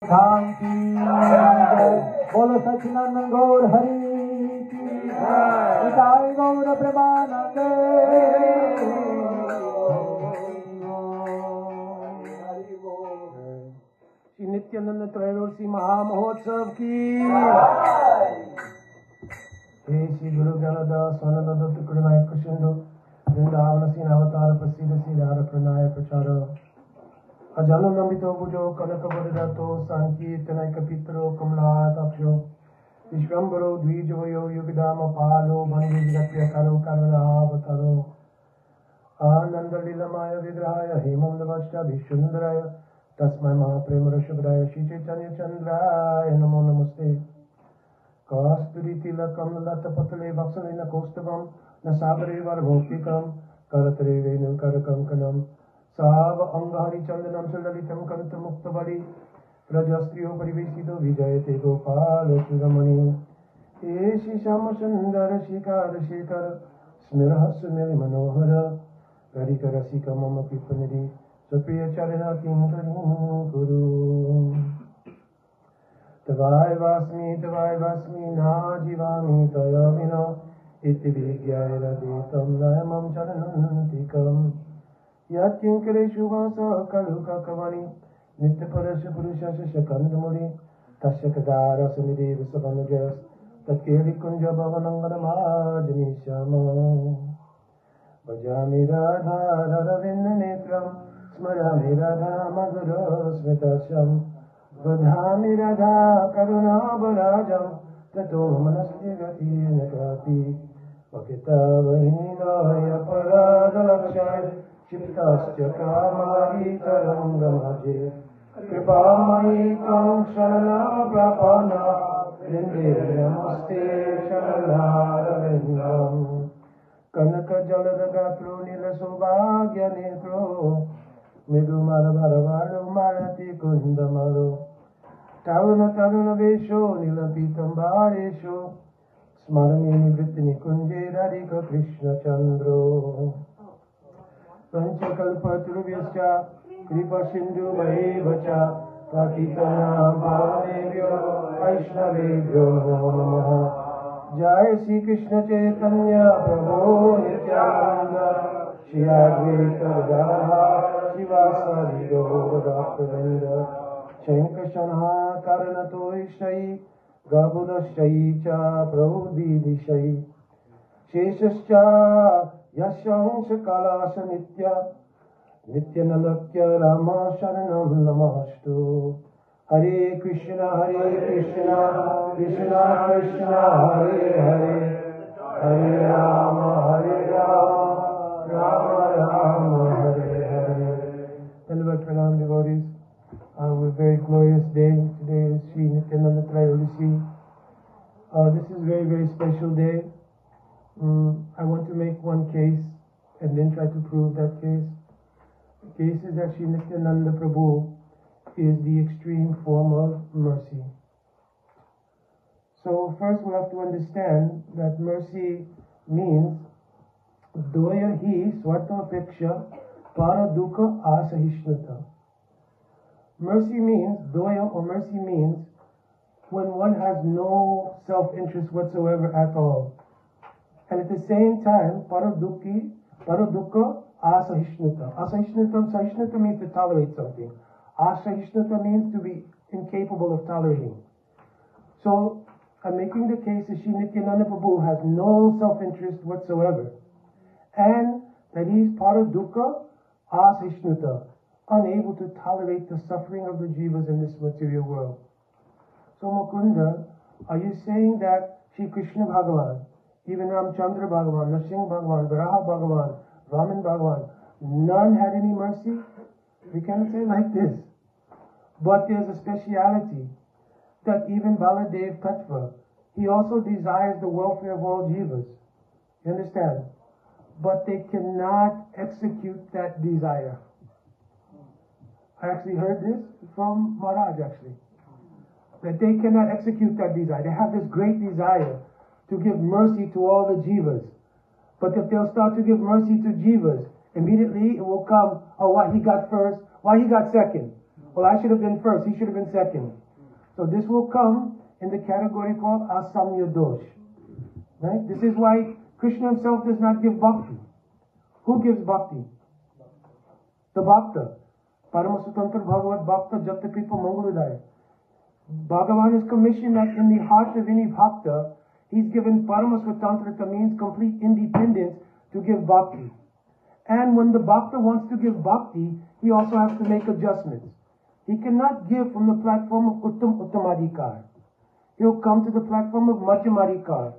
शांति बोलो सच्चिदानंद गौर हरि की जय गौर प्रेमानंद श्री नित्यानंद त्रयोदशी महामहोत्सव की हे श्री गुरु ज्ञानदास स्वानंद तुकुड़नाय कृष्ण वृंदावन सीन अवतार प्रसिद्ध श्री रार प्रणय प्रचार अजानु नमितो भुजो कनक वरदातो संकीर्तनाय कपितरो कमलाताक्षो विश्वम्भरो द्विजवयो युगदाम पालो भंगे जगत्याकारो करुणावतारो आनंद लीलमाय विग्रहाय हेमंतवष्टाभिसुंदराय तस्मै महाप्रेम रसुभराय श्री चैतन्य चंद्राय नमो नमस्ते कस्तूरी तिलकम लतपतले वत्सलेन कौस्तुभम न सागरे वरभौतिकम करतरे वेणुकरकंकणम साव अंगहरि चंदनम सुललितम कंठमुक्तबली रजस्त्रियो परिवेशितो विजयते गोपाल सुरमणि एषि श्याम सुंदर शिकार शेखर स्मिरः सुमेर मनोहर गरिक रसिक मम कृपनिधि सुप्रिय चरण किंकरीं कुरु तवाय वास्मि ना जीवामि तया विना इति विज्ञाय रदितं नयमं चरणन्तिकम् यत्किंकरेषु वासः खलु ककवनि नित्यपरश पुरुषस्य शकन्दमुनि तस्य कदा रसनिदेव सवनुजस् तत्केलिकुञ्ज भवनङ्गनमाजनिष्याम भजामि राधा रविन्दनेत्रं स्मरामि राधा मधुरस्मितस्यं वदामि राधा करुणाबलाजं ततो मनस्ति गतिर्न कापि वकितवहीनाय अपराधलक्षाय क्षिप्ताश्च कामायि तरङ्गमजे कृपामयि त्वं शरणं प्रपन्ना वृन्दे नमस्ते शरणारविन्दम् कनकजलदगात्रो नीलसौभाग्यनेत्रो मृदुमलभरवालुमालति कुन्दमलो तरुणवेशो नीलपीतम्बारेषु स्मरणे निवृत्तिनिकुञ्जे राधिककृष्णचन्द्रो पंचकल्पतरुभ्यश्च कृपासिन्धुभ्यैव च पतितानां पावनेभ्यो वैष्णवेभ्यो नमो नमः जय श्री कृष्ण चैतन्य प्रभो नित्यानंद श्री अद्वैत गदाधर शिवासादि गौरभक्तवृन्द शङ्खशनःकर्णतोषै गबुदश्चै च प्रभुदिदिशै शेषश्च यशंस कलाश नित्यानन्दस्य राम शरणं नमस्तु हरे Krishna Krishna Krishna Hare Hare Hare Ram Ram Ram Hare Hare. Beloved Pranam devotees, a very glorious day. Today is Sri Nityananda Trayodasi. This is a very, very special day. I want to make one case and then try to prove that case. The case is that Sri Nityananda Prabhu is the extreme form of mercy. So first we have to understand that mercy means doya hi swartapeksha paradukha asahishnata. Mercy means, doya or mercy means when one has no self-interest whatsoever at all. And at the same time, paradukha asahishnata. Sahishnata means to tolerate something. Asahishnata means to be incapable of tolerating. So, I'm making the case that Sri Nityananda Prabhu has no self-interest whatsoever. And that he's paradukha asahishnata, unable to tolerate the suffering of the jivas in this material world. So Mukunda, are you saying that Sri Krishna Bhagavan, even Ramchandra Bhagavan, Nrsimha Bhagavan, Varaha Bhagavan, Vaman Bhagavan, none had any mercy? We cannot say like this. But there's a speciality that even Baladev Tattva, he also desires the welfare of all jivas. You understand? But they cannot execute that desire. I actually heard this from Maharaj actually. That they cannot execute that desire. They have this great desire to give mercy to all the jivas. But if they'll start to give mercy to jivas, immediately it will come, oh, why he got first, why he got second, Well, I should have been first. He should have been second. So this will come in the category called asamya dosh. Right? This is why Krishna himself does not give bhakti. Who gives bhakti? The bhakta. Paramasutantra Bhagavat Bhakta Jata Kripa Mangaladaya. Bhagavan is commissioned that in the heart of any bhakta, he's given Paramasvatantrata, means complete independence to give bhakti. And when the bhakta wants to give bhakti, he also has to make adjustments. He cannot give from the platform of Uttamadikar. He'll come to the platform of Madhyamadikar.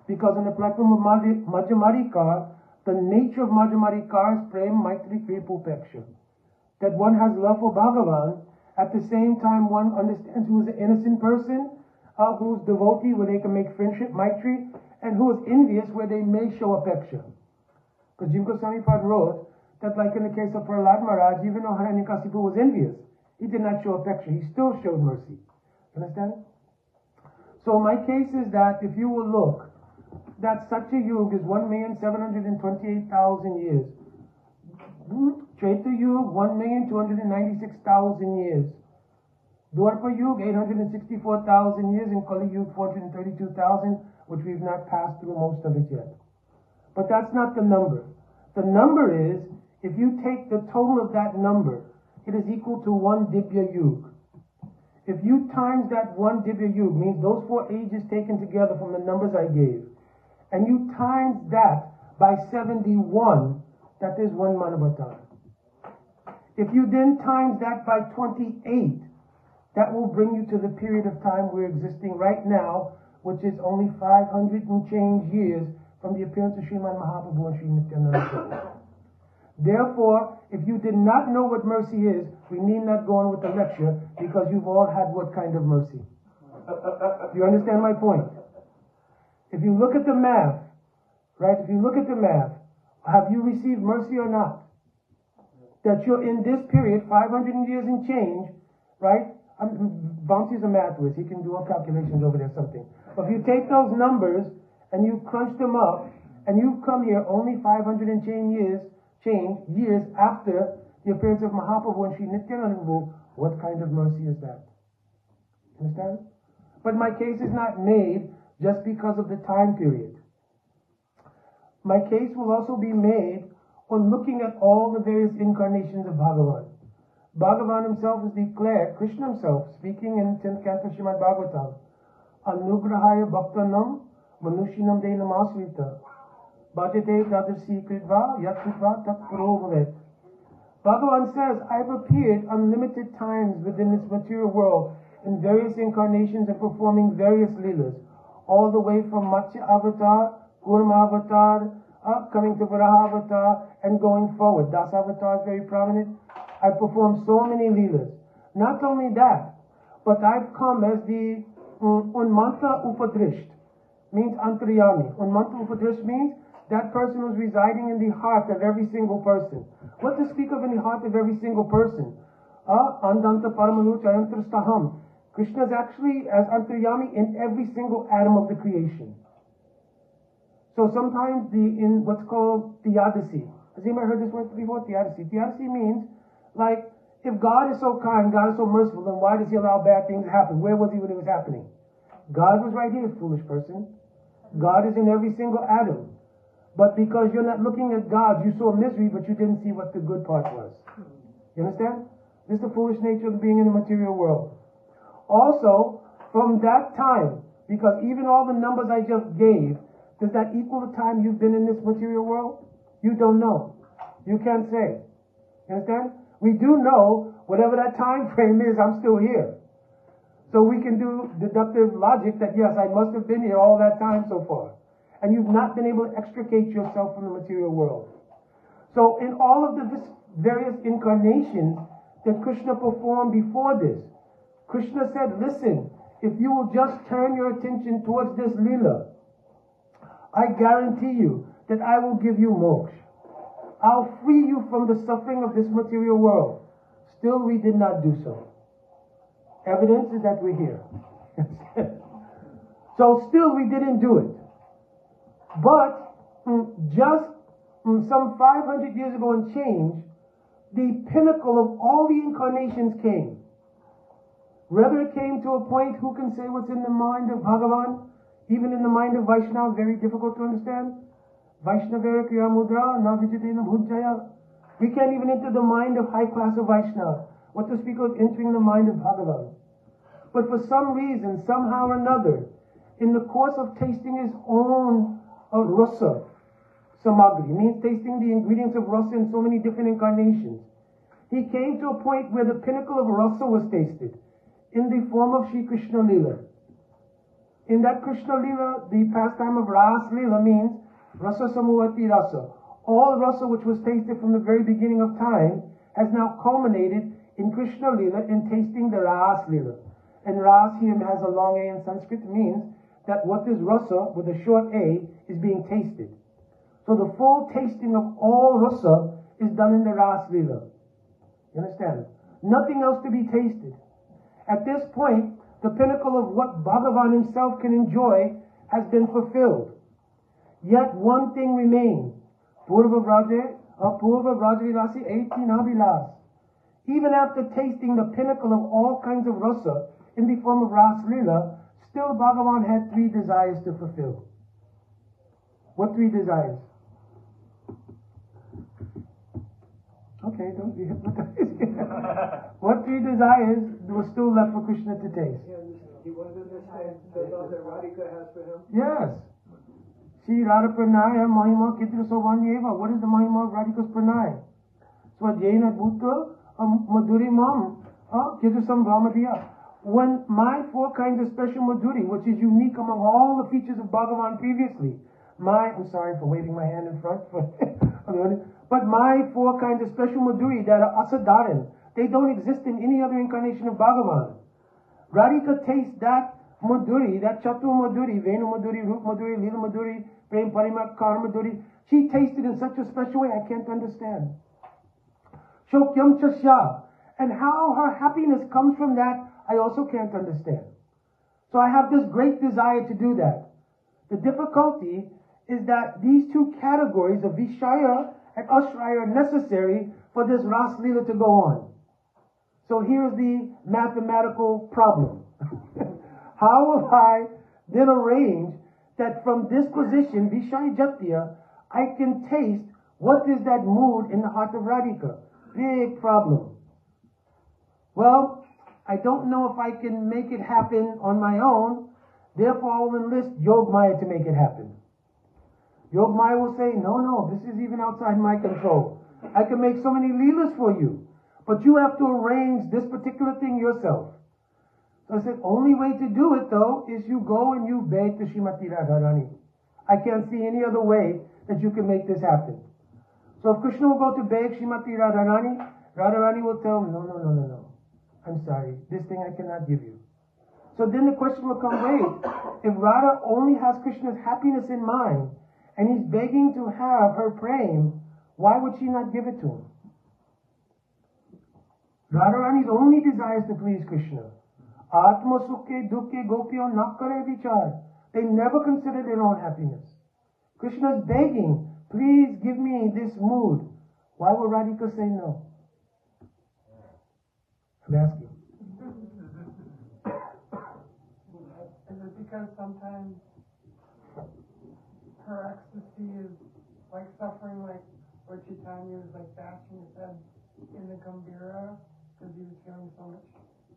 Because on the platform of Madhyamadikar, the nature of Madhyamadikar is Prem, Maitri, Kripupeksha. That one has love for Bhagavan, at the same time one understands who is an innocent person, who is devotee, where they can make friendship, Maitri, and who is envious, where they may show affection. Because Jiva Goswami Pad wrote that, like in the case of Prahlad Maharaj, even though Hiranyakasipu was envious, he did not show affection. He still showed mercy. Understand? So my case is that if you will look, that Satya Yuga is 1,728,000 years. Treta Yuga, 1,296,000 years. Dwarpa Yuga, 864,000 years. And Kali Yuga, 432,000, which we've not passed through most of it yet. But that's not the number. The number is, if you take the total of that number, it is equal to 1 Dibya Yuga. If you times that 1 Dibya Yuga, means those 4 ages taken together from the numbers I gave, and you times that by 71, that is 1 Manavatar. If you then times that by 28, that will bring you to the period of time we're existing right now, which is only 500 and change years from the appearance of Sriman Mahaprabhu and Sri Nityananda. Therefore, if you did not know what mercy is, we need not go on with the lecture, because you've all had what kind of mercy. Do you understand my point? If you look at the math, right, if you look at the math, have you received mercy or not? That you're in this period, 500 years and change, right? Bounty's a math whiz. He can do all calculations over there, something. But if you take those numbers and you crunch them up, and you've come here only 500 and change years after the appearance of Mahaprabhu and Sri Nityananda, what kind of mercy is that? Understand? But my case is not made just because of the time period. My case will also be made on looking at all the various incarnations of Bhagavan. Bhagavan himself is declared, Krishna himself, speaking in 10th canto Srimad Bhagavatam, Anugrahaya Bhaktanam Manushinam De Namasvita Bhajate Dadarsi Kritva Yatkritva Tatpuro Bhavet. Bhagavan says, I've appeared unlimited times within this material world in various incarnations and performing various leelas, all the way from Matsya Avatar, Kurma Avatar, coming to Varaha Avatar, and going forward. Das Avatar is very prominent. I've performed so many leelas. Not only that, but I've come as the Unmanta Upadrisht, means Antaryami. Unmanta Upadrisht means that person who's residing in the heart of every single person. What to speak of in the heart of every single person? Andanta Paramanucha Antarstaham. Krishna is actually as Antaryami in every single atom of the creation. So sometimes in what's called Trayodasi. Has anybody heard this word before? Trayodasi. Trayodasi means, like, if God is so kind, God is so merciful, then why does he allow bad things to happen? Where was he when it was happening? God was right here, foolish person. God is in every single atom. But because you're not looking at God, you saw misery, but you didn't see what the good part was. You understand? This is the foolish nature of being in the material world. Also, from that time, because even all the numbers I just gave, does that equal the time you've been in this material world? You don't know. You can't say. You understand? We do know, whatever that time frame is, I'm still here. So we can do deductive logic that, yes, I must have been here all that time so far. And you've not been able to extricate yourself from the material world. So in all of the various incarnations that Krishna performed before this, Krishna said, listen, if you will just turn your attention towards this lila, I guarantee you that I will give you moksha. I'll free you from the suffering of this material world. Still, we did not do so. Evidence is that we're here. So still, we didn't do it. But just some 500 years ago and change, the pinnacle of all the incarnations came. Whether it came to a point, who can say what's in the mind of Bhagavan? Even in the mind of Vaishnava, very difficult to understand. Vaishnavera kriya mudra, na vijitena bhujjaya. We can't even enter the mind of high class of Vaishnava. What to speak of entering the mind of Bhagavan? But for some reason, somehow or another, in the course of tasting his own rasa, samagri, means tasting the ingredients of rasa in so many different incarnations, he came to a point where the pinnacle of rasa was tasted in the form of Sri Krishna Lila. In that Krishna Lila, the pastime of Ras Lila means rasa samuvati rasa. All rasa which was tasted from the very beginning of time has now culminated in Krishna Lila in tasting the Ras Lila. And Ras here has a long A in Sanskrit, means that what is rasa with a short A is being tasted. So the full tasting of all rasa is done in the Ras Lila. You understand? Nothing else to be tasted. At this point, the pinnacle of what Bhagavan himself can enjoy has been fulfilled. Yet one thing remains. Purva Vrajadasi Nabilas. Even after tasting the pinnacle of all kinds of rasa in the form of Ras Lila, still Bhagavan had 3 desires to fulfill. What 3 desires? Okay, don't be hypnotized. What 3 desires were still left for Krishna to taste? He wanted to understand the love that Radhika has for him. Yes. Shri Radha Pranaya Mahima Kitra Sovanyeva. What is the Mahima of Radhika's Pranaya? Swajena Bhutta Madhuri Mam Kitra Sambhamadiya. When my 4 kinds of special Madhuri, which is unique among all the features of Bhagavan previously, I'm sorry for waving my hand in front, but my 4 kinds of special Madhuri that are asadharan, they don't exist in any other incarnation of Bhagavan. Radhika tastes that Madhuri, that Chatu Madhuri, Venu Madhuri, Rup Madhuri, Lila Madhuri, Prem Parimak, Kar Madhuri. She tasted in such a special way I can't understand. Shokyam Chasya. And how her happiness comes from that, I also can't understand. So I have this great desire to do that. The difficulty is that these 2 categories of Vishaya and Ashraya are necessary for this Ras Lila to go on. So here's the mathematical problem. How will I then arrange that from this position, Vishaya Jatiya, I can taste what is that mood in the heart of Radhika? Big problem. Well, I don't know if I can make it happen on my own, therefore I will enlist Yog Maya to make it happen. Yog Maya will say, no, this is even outside my control. I can make so many leelas for you, but you have to arrange this particular thing yourself. So I said, only way to do it though is you go and you beg to Srimati Radharani. I can't see any other way that you can make this happen. So if Krishna will go to beg Srimati Radharani, Radharani will tell him, no. I'm sorry, this thing I cannot give you. So then the question will come, wait, if Radha only has Krishna's happiness in mind, and he's begging to have her praying, why would she not give it to him? Radharani's only desire is to please Krishna. Atma sukhe dukkhe gopyo nakare vichar. They never consider their own happiness. Krishna is begging, please give me this mood. Why would Radhika say no? I'm asking. Is it because sometimes her ecstasy is like suffering, like what Chaitanya was like bashing his head in the Gambhira because he was feeling so much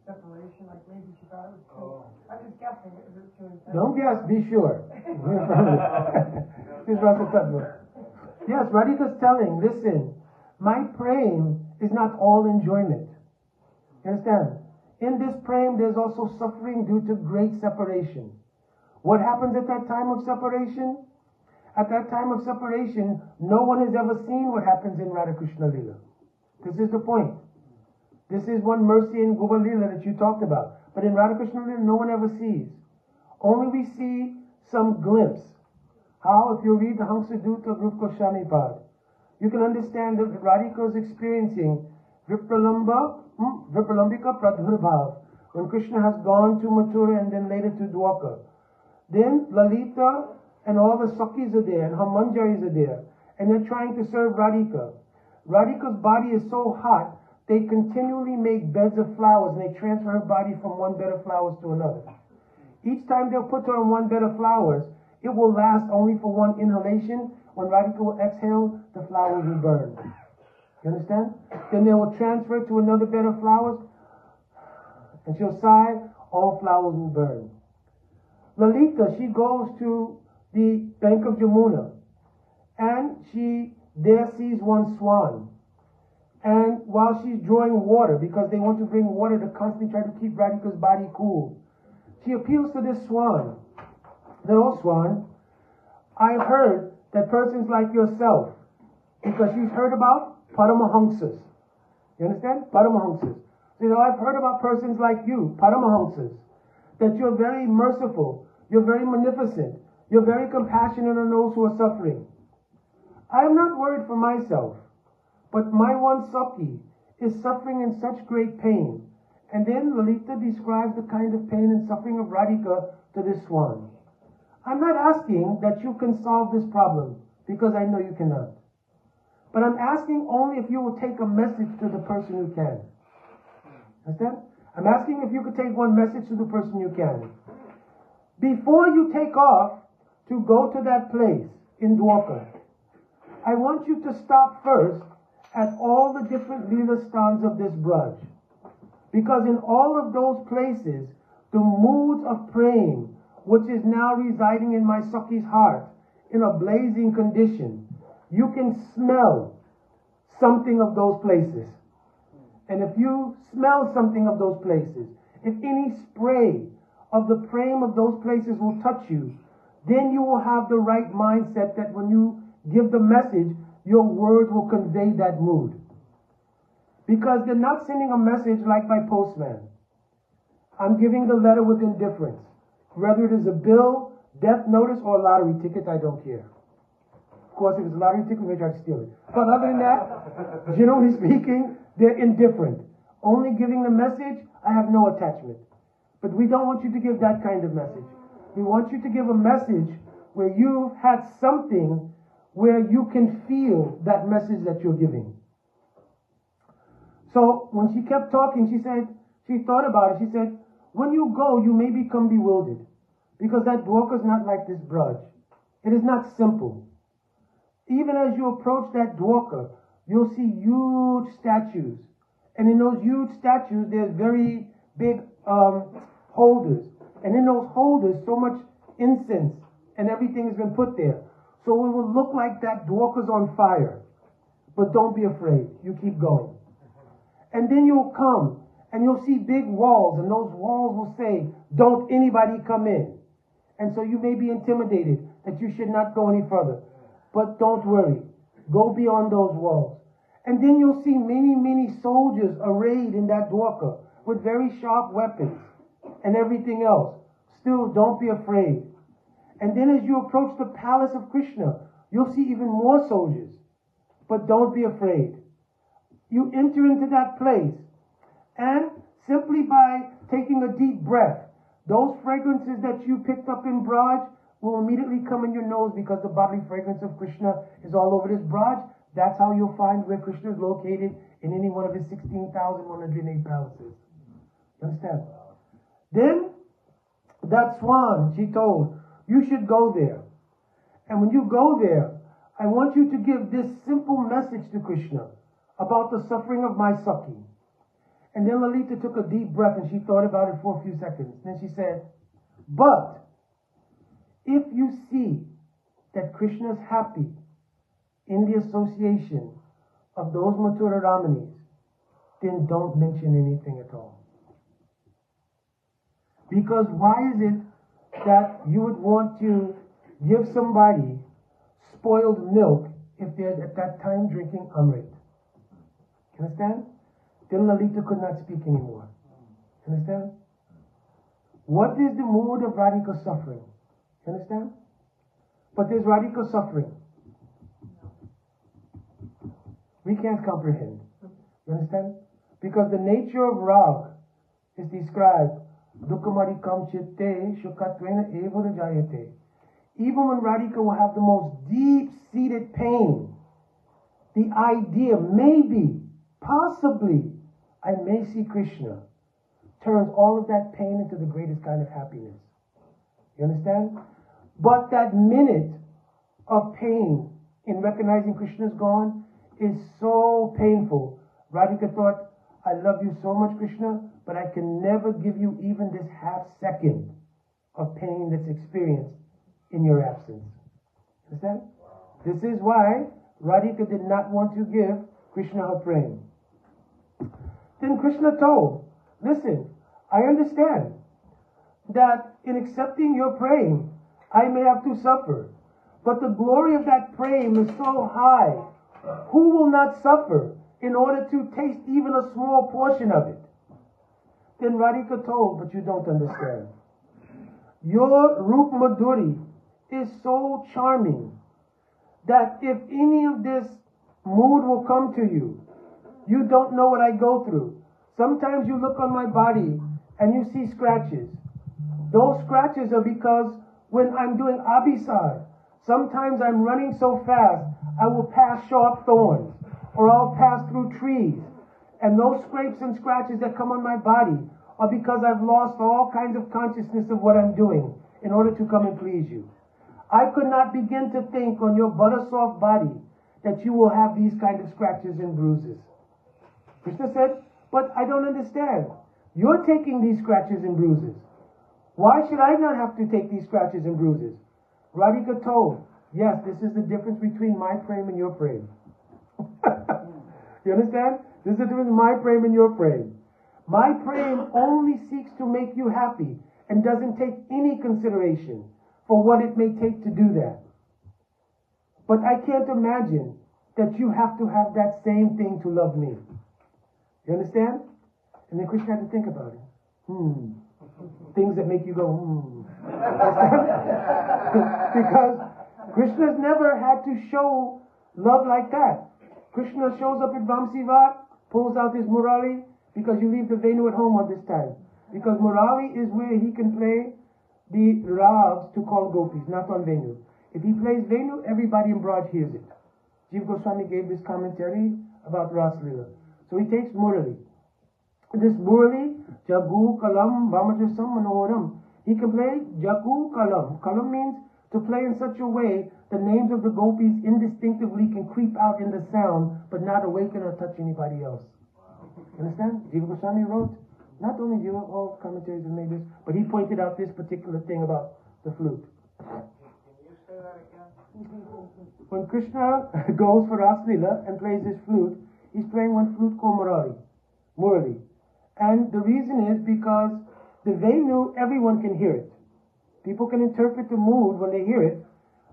separation? Like maybe she thought it was too. I'm just guessing. Is it too intense? Don't guess, be sure. Yes, Radhika's telling, listen, my praying is not all enjoyment. You understand? In this praying, there's also suffering due to great separation. What happens at that time of separation? At that time of separation, no one has ever seen what happens in Radha Krishna Lila. This is the point. This is one mercy in Gopa Lila that you talked about. But in Radha Krishna Lila, no one ever sees. Only we see some glimpse. How, if you read the Hamsadutta Rup Goswami Pad, you can understand that Radhika is experiencing Vipralambika Pradhurbhav, when Krishna has gone to Mathura and then later to Dwarka. Then Lalita and all the Sakhis are there, and her Manjaris are there, and they're trying to serve Radhika. Radhika's body is so hot they continually make beds of flowers and they transfer her body from one bed of flowers to another. Each time they'll put her on one bed of flowers, it will last only for one inhalation. When Radhika will exhale, the flowers will burn. You understand? Then they will transfer to another bed of flowers, and she'll sigh, all flowers will burn. Lalita, she goes to the bank of Yamuna, and she there sees one swan. And while she's drawing water, because they want to bring water to constantly try to keep Radhika's body cool, she appeals to this swan. The old swan, I've heard that persons like yourself, because she's heard about Paramahamsas. You understand? Paramahamsas. You know, I've heard about persons like you, Paramahamsas, that you're very merciful, you're very magnificent, you're very compassionate on those who are suffering. I'm not worried for myself, but my one Saki is suffering in such great pain. And then Lalita describes the kind of pain and suffering of Radhika to this swan. I'm not asking that you can solve this problem, because I know you cannot. But I'm asking only if you will take a message to the person who can. Understand? I'm asking if you could take one message to the person you can. Before you take off to go to that place in Dwarka, I want you to stop first at all the different Leela stands of this Braj. Because in all of those places, the moods of praying, which is now residing in my Saki's heart, in a blazing condition, you can smell something of those places. And if you smell something of those places, if any spray of the praying of those places will touch you, then you will have the right mindset that when you give the message, your words will convey that mood. Because they're not sending a message like my postman. I'm giving the letter with indifference. Whether it is a bill, death notice, or a lottery ticket, I don't care. Of course, if it's a lottery ticket, maybe I steal it. But other than that, generally speaking, they're indifferent. Only giving the message, I have no attachment. But we don't want you to give that kind of message. We want you to give a message where you've had something where you can feel that message that you're giving. So when she kept talking, she said, she thought about it. She said, when you go, you may become bewildered, because that Dwarka is not like this Braj. It is not simple. Even as you approach that Dwarka, you'll see huge statues. And in those huge statues, there's very big holders. And in those holders, so much incense and everything has been put there. So it will look like that Dwarka's on fire. But don't be afraid. You keep going. And then you'll come and you'll see big walls, and those walls will say, don't anybody come in. And so you may be intimidated that you should not go any further. But don't worry. Go beyond those walls. And then you'll see many, many soldiers arrayed in that Dwarka with very sharp weapons and everything else. Still, don't be afraid. And then as you approach the palace of Krishna, you'll see even more soldiers. But don't be afraid. You enter into that place, and simply by taking a deep breath, those fragrances that you picked up in Braj will immediately come in your nose, because the bodily fragrance of Krishna is all over this Braj. That's how you'll find where Krishna is located in any one of his 16,108 palaces. You understand? Then, that swan, she told, you should go there. And when you go there, I want you to give this simple message to Krishna about the suffering of my Saki. And then Lalita took a deep breath and she thought about it for a few seconds. Then she said, but if you see that Krishna is happy in the association of those Mathura Ramanis, then don't mention anything at all. Because why is it that you would want to give somebody spoiled milk if they're at that time drinking Amrit? You understand? Then Lalita could not speak anymore. You understand? What is the mood of Radhika suffering? You understand? But there's Radhika suffering. We can't comprehend. You understand? Because the nature of Rag is described. Dukkamarikam chitte shukatvena eva jayate. Even when Radhika will have the most deep-seated pain, the idea, maybe, possibly, I may see Krishna, turns all of that pain into the greatest kind of happiness. You understand? But that minute of pain in recognizing Krishna is gone is so painful. Radhika thought, I love you so much, Krishna, but I can never give you even this half second of pain that's experienced in your absence. Understand? This is why Radhika did not want to give Krishna her praying. Then Krishna told, listen, I understand that in accepting your praying, I may have to suffer. But the glory of that praying is so high. Who will not suffer in order to taste even a small portion of it? Then Radhika told, but you don't understand. Your Rup Madhuri is so charming that if any of this mood will come to you, you don't know what I go through. Sometimes you look on my body and you see scratches. Those scratches are because when I'm doing abhisar, sometimes I'm running so fast, I will pass sharp thorns, or I'll pass through trees. And those scrapes and scratches that come on my body are because I've lost all kinds of consciousness of what I'm doing in order to come and please you. I could not begin to think on your butter soft body that you will have these kind of scratches and bruises. Krishna said, but I don't understand. You're taking these scratches and bruises. Why should I not have to take these scratches and bruises? Radhika told, yes, this is the difference between my praying and your praying. You understand? This is the difference between my praying and your praying. My praying only seeks to make you happy and doesn't take any consideration for what it may take to do that. But I can't imagine that you have to have that same thing to love me. You understand? And then Krishna had to think about it. Things that make you go, Because Krishna's never had to show love like that. Krishna shows up at Vamsivat, pulls out his Murali, because you leave the Venu at home on this time. Because Murali is where he can play the rags to call gopis, not on Venu. If he plays Venu, everybody in Braj hears it. Jiva Goswami gave this commentary about Ras Lila. So he takes Murali. This Murali, Jagu Kalam Vamajasam Manoram. He can play Jagu Kalam. Kalam means to play in such a way the names of the gopis indistinctively can creep out in the sound, but not awaken or touch anybody else. Understand? Jiva Goswami wrote, not only Jiva, all commentaries have made this, but he pointed out this particular thing about the flute. Can you say that again? When Krishna goes for Ras Lila and plays his flute, he's playing one flute called Murali. And the reason is because the Venu, everyone can hear it. People can interpret the mood when they hear it.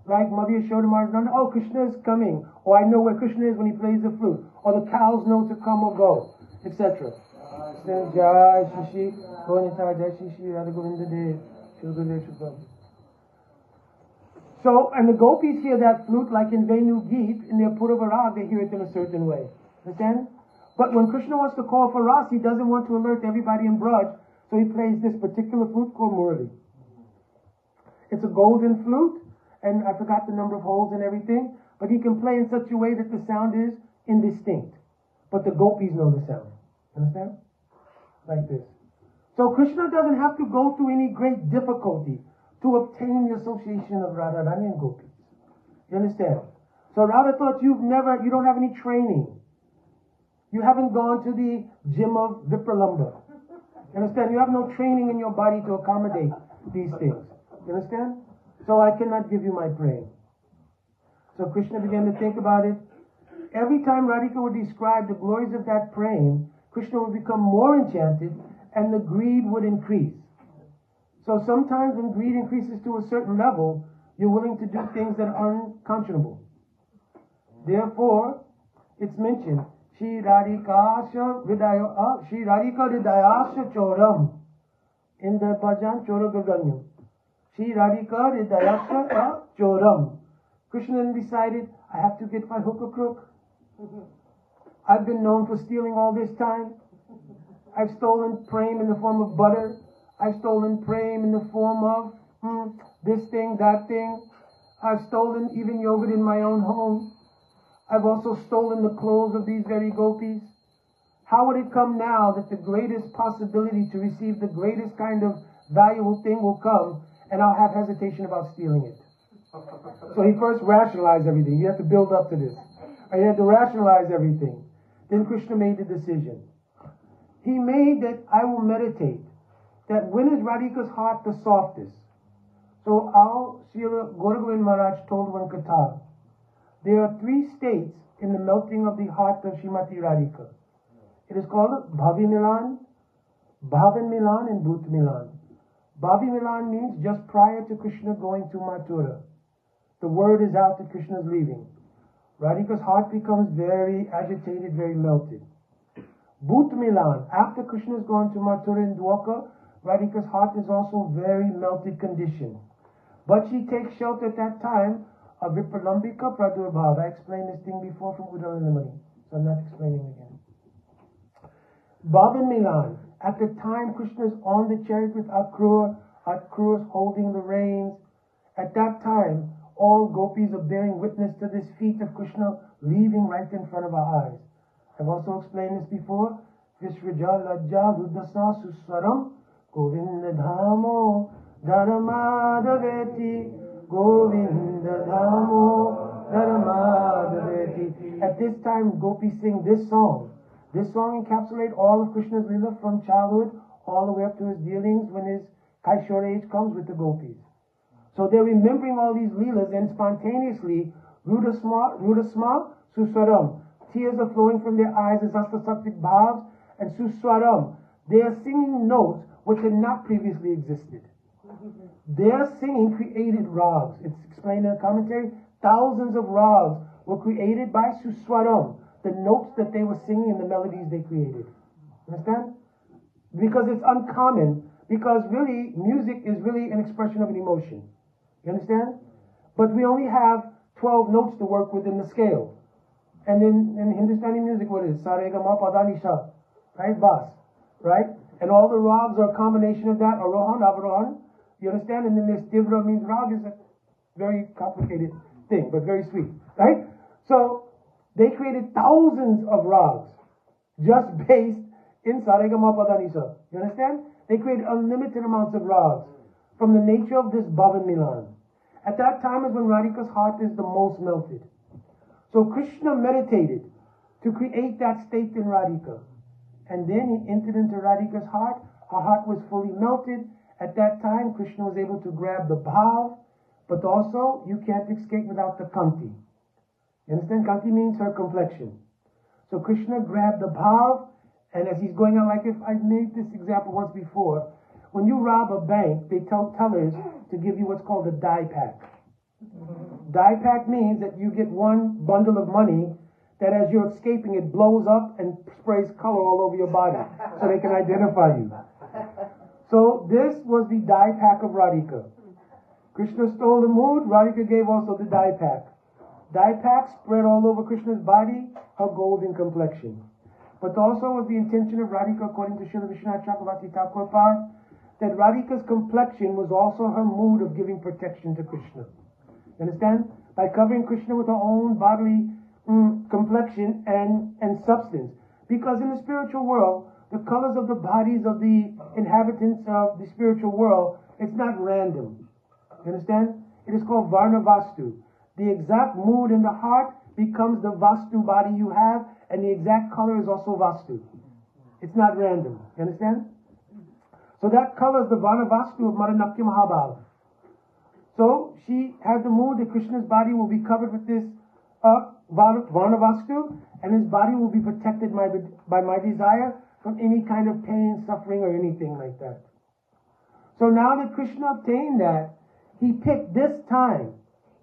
Like Mother Yashoda Maharaj, oh, Krishna is coming. Or I know where Krishna is when he plays the flute. Or the cows know to come or go, etc. Jai Shishi, Jai Shishi, Radha Govinda Dev, So, and the gopis hear that flute like in Venu Geet, in their Purava Rag, they hear it in a certain way. Understand? But when Krishna wants to call for Ras, he doesn't want to alert everybody in Braj, so he plays this particular flute called Murali. It's a golden flute, and I forgot the number of holes and everything, but he can play in such a way that the sound is indistinct. But the gopis know the sound. Understand? Like this. So Krishna doesn't have to go through any great difficulty to obtain the association of Radharani and gopis. You understand? So Radha thought you don't have any training. You haven't gone to the gym of Vipralamba. You understand? You have no training in your body to accommodate these things. You understand? So I cannot give you my praying. So Krishna began to think about it. Every time Radhika would describe the glories of that praying, Krishna would become more enchanted and the greed would increase. So sometimes when greed increases to a certain level, you're willing to do things that are unconscionable. Therefore, it's mentioned, Shri Radhika Hridayasya Choram in the bhajan Choragaganyam. Shri Radhika Hridayasya Choram. Krishna then decided, I have to get my hook or crook. I've been known for stealing all this time. I've stolen prem in the form of butter. I've stolen prem in the form of this thing, that thing. I've stolen even yogurt in my own home. I've also stolen the clothes of these very gopis. how would it come now that the greatest possibility to receive the greatest kind of valuable thing will come, and I'll have hesitation about stealing it? So he first rationalized everything. You have to build up to this. And you have to rationalize everything. Then Krishna made the decision. He made that I will meditate. That when is Radhika's heart the softest? So Srila Gaura Govind Maharaj told one Katha. There are 3 states in the melting of the heart of Srimati Radhika. It is called Bhavi Milan, Bhavan Milan, and Bhut Milan. Bhavi Milan means just prior to Krishna going to Mathura. The word is out that Krishna is leaving. Radhika's heart becomes very agitated, very melted. Bhut Milan, after Krishna has gone to Mathura and Dwarka, Radhika's heart is also very melted condition. But she takes shelter at that time of Vipralambika Pradurbhava. I explained this thing before from Udaranamani, so I'm not explaining again. Bhavan Milan, at the time Krishna is on the chariot with Akrura is holding the reins. At that time, all gopis are bearing witness to this feat of Krishna leaving right in front of our eyes. I've also explained this before. Visraja Lajja Ruddhasa Suswaram Govinda Dhamo Dharamadaveti Govinda Dhamo Dharamadaveti. At this time, gopis sing this song. This song encapsulates all of Krishna's lila from childhood all the way up to his dealings when his Kaishore age comes with the gopis. So they're remembering all these leelas, and spontaneously, Rudasma Suswaram, tears are flowing from their eyes as Astasattvic bhavs, and Suswaram, they are singing notes which had not previously existed. Their singing created rags. It's explained in the commentary. Thousands of rags were created by Suswaram, the notes that they were singing and the melodies they created. Understand? Because it's uncommon, because really, music is really an expression of an emotion. You understand? But we only have 12 notes to work with in the scale. And in Hindustani music, what is it? Sa re ga ma pa dha ni sa. Right? Bas. Right? And all the rags are a combination of that. Arohan, Avarohan. You understand? And then this Tivra means rag is a very complicated thing, but very sweet. Right? So, they created thousands of rags just based in Sa re ga ma pa dha ni sa. You understand? They created unlimited amounts of rags from the nature of this Bhavan Milan. At that time is when Radhika's heart is the most melted. So Krishna meditated to create that state in Radhika. And then he entered into Radhika's heart. Her heart was fully melted. At that time, Krishna was able to grab the bhav, but also you can't escape without the kanti. You understand? Kanti means her complexion. So Krishna grabbed the bhav, and as he's going on, like if I've made this example once before, when you rob a bank, they tell tellers to give you what's called a die pack. Die pack means that you get one bundle of money that as you're escaping, it blows up and sprays color all over your body so they can identify you. So this was the die pack of Radhika. Krishna stole the mood, Radhika gave also the die pack. Die pack spread all over Krishna's body, her golden complexion. But also was the intention of Radhika, according to Srila Vishwanath Chakravarti Thakur Pad, that Radhika's complexion was also her mood of giving protection to Krishna. You understand? By covering Krishna with her own bodily complexion and substance. Because in the spiritual world, the colors of the bodies of the inhabitants of the spiritual world, it's not random. You understand? It is called Varna Vastu. The exact mood in the heart becomes the Vastu body you have, and the exact color is also Vastu. It's not random. You understand? So that colors the Varna Vastu of Maranakya Mahabhav. So she had the mood that Krishna's body will be covered with this Varna Vastu, and his body will be protected by my desire from any kind of pain, suffering, or anything like that. So now that Krishna obtained that, he picked this time.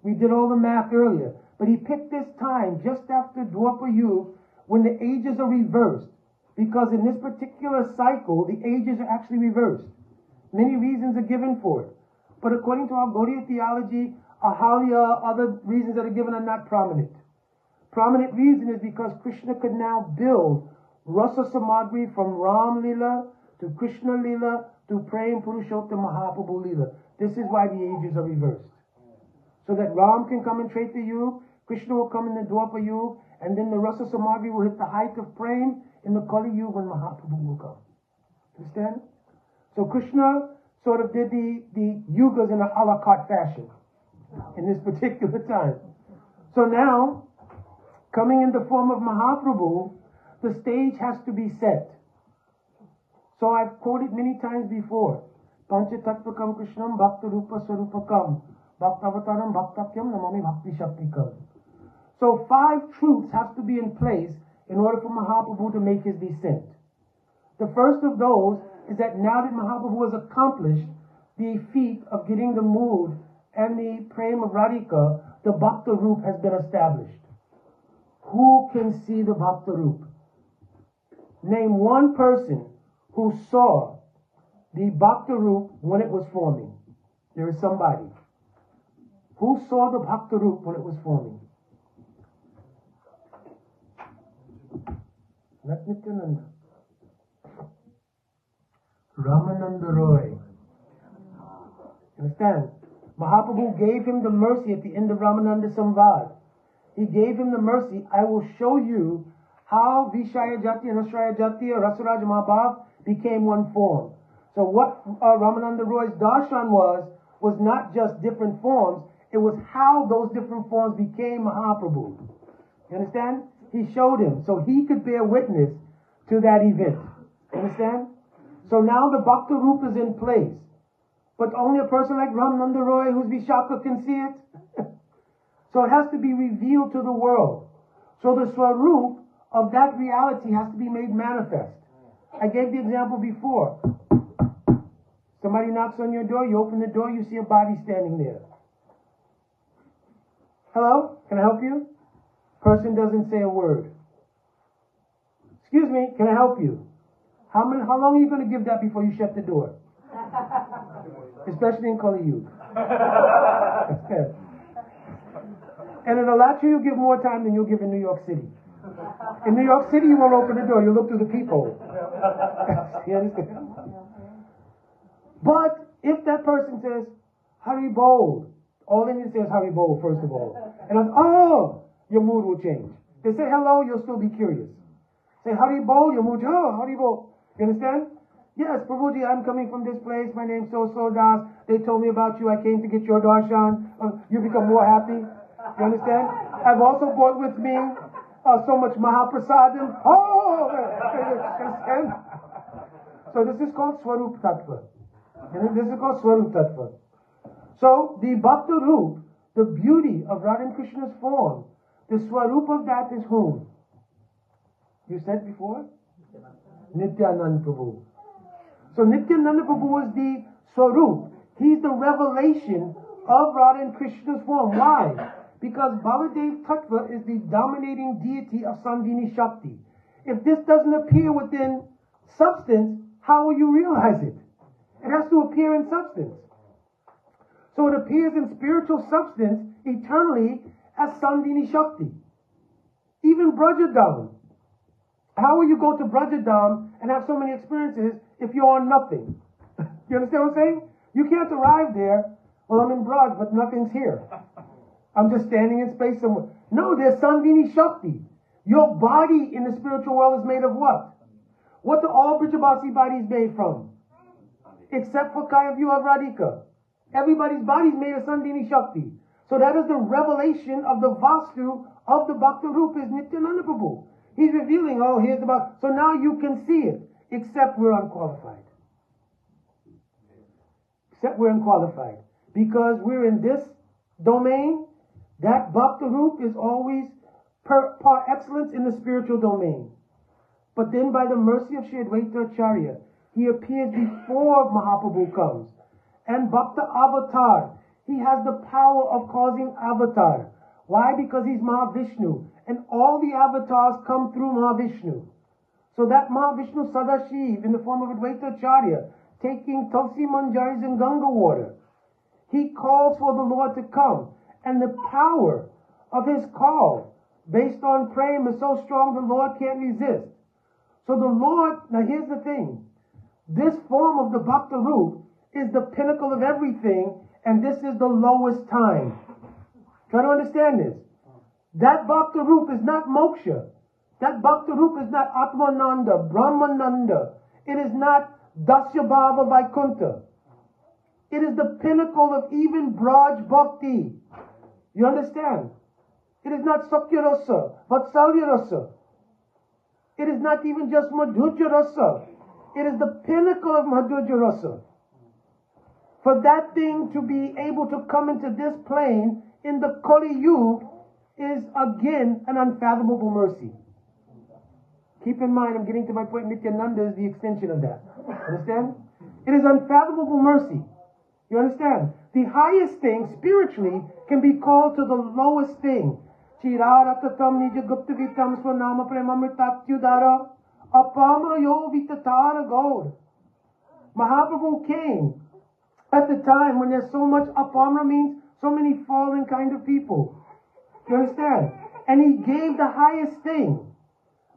We did all the math earlier, but he picked this time just after Dwapar Yuga when the ages are reversed. Because in this particular cycle, the ages are actually reversed. Many reasons are given for it. But according to our Gaudiya theology, Ahalya, other reasons that are given are not prominent. Prominent reason is because Krishna could now build Rasa Samagri from Ram Lila to Krishna Lila to Prem Purushottam Mahaprabhu Lila. This is why the ages are reversed. So that Ram can come in Treta Yuga, Krishna will come in the Dwapar Yuga, and then the Rasa Samagri will hit the height of Prem in the Kali Yuga when Mahaprabhu will come. Understand? So Krishna sort of did the yugas in a la carte fashion in this particular time. So now, coming in the form of Mahaprabhu, the stage has to be set. So I've quoted many times before, Panchatatvakam Krishnam Bhakta Rupa Swarupakam Bhaktavataram Bhaktakyam Namami Bhakti Shaktikam. So 5 truths have to be in place in order for Mahaprabhu to make his descent. The first of those is that now that Mahaprabhu has accomplished the feat of getting the mood and the prema of Radhika, the Bhakta Roop has been established. Who can see the Bhakta Roop? Name one person who saw the Bhakta Roop when it was forming. There is somebody. Who saw the Bhakta Roop when it was forming? Not Nityananda. Ramananda Roy. Understand? Mahaprabhu gave him the mercy at the end of Ramananda Samvad. He gave him the mercy. I will show you how Vishaya Jati and Ashraya Jati or Rasaraj Mahabhav became one form. So what Ramananda Roy's darshan was not just different forms, it was how those different forms became Mahaprabhu. You understand? He showed him so he could bear witness to that event. You understand? So now the Bhakta Roop is in place. But only a person like Ramananda Roy who's Vishaka can see it. So it has to be revealed to the world. So the Swaroop of that reality has to be made manifest. I gave the example before. Somebody knocks on your door, you open the door, you see a body standing there. Hello? Can I help you? Person doesn't say a word. Excuse me, can I help you? How long are you going to give that before you shut the door? Especially in Kali Yuga. And in Alachua you give more time than you'll give in New York City. In New York City you won't open the door, you look through the peephole. You understand? But if that person says, Hari Bol, all they need to say is Hari Bol, first of all. And your mood will change. They say hello, you'll still be curious. Say Hari Bol, your mood, Hari Bol. You understand? Yes, Prabhuji, I'm coming from this place. My name's so Das. They told me about you. I came to get your darshan. You become more happy. You understand? I've also brought with me so much Mahaprasadam. Understand? So this is called Swarup Tattva. This is called Swarup Tattva. So the Bhakta Roop, the beauty of Radha and Krishna's form, the Swarup of that is whom? You said before? Nityananda Prabhu. So Nityananda Prabhu is the Swarup. He's the revelation of Radha and Krishna's form. Why? Because Baladev Tattva is the dominating deity of Sandhini Shakti. If this doesn't appear within substance, how will you realize it? It has to appear in substance. So it appears in spiritual substance eternally as Sandhini Shakti. Even Brajadam. How will you go to Brajadam and have so many experiences if you're on nothing? You understand what I'm saying? You can't arrive there, well, I'm in Braj, but nothing's here. I'm just standing in space somewhere. No, there's Sandhini Shakti. Your body in the spiritual world is made of what? What do all Brijabasi bodies made from? Except for Kaya View of Radhika. Everybody's body is made of Sandhini Shakti. So that is the revelation of the Vastu of the Bhakta Roop is Nityananda Prabhu. He's revealing, here's the Bhakta. So now you can see it, except we're unqualified. Except we're unqualified. Because we're in this domain, that Bhakta Roop is always par excellence in the spiritual domain. But then by the mercy of Sri Advaita Acharya, he appears before Mahaprabhu comes. And Bhakta Avatar, he has the power of causing avatar. Why? Because he's Mahavishnu. And all the avatars come through Mahavishnu. So that Mahavishnu Sadashiv in the form of Advaita Acharya, taking Tulsi Manjaris and Ganga water, he calls for the Lord to come. And the power of his call, based on prema, is so strong the Lord can't resist. So the Lord, now here's the thing, this form of the Bhakta Roop is the pinnacle of everything, and this is the lowest time. Try to understand this. That Bhakta Roop is not moksha. That Bhakti Rup is not Atmananda, Brahmananda. It is not Dasya Bhava Vaikuntha. It is the pinnacle of even Braj Bhakti. You understand? It is not Sakya Rasa, Vatsalya Rasa. It is not even just Madhurya Rasa. It is the pinnacle of Madhurya Rasa. For that thing to be able to come into this plane in the Kali Yuga is again an unfathomable mercy. Keep in mind, I'm getting to my point, Nityananda is the extension of that. Understand? It is unfathomable mercy. You understand? The highest thing, spiritually, can be called to the lowest thing. Chiraratatam nija gupta vitam swanama premamritatyudara apamra yo vitatara god. Mahaprabhu came at the time when there's so much apamra, means so many fallen kind of people. You understand? And he gave the highest thing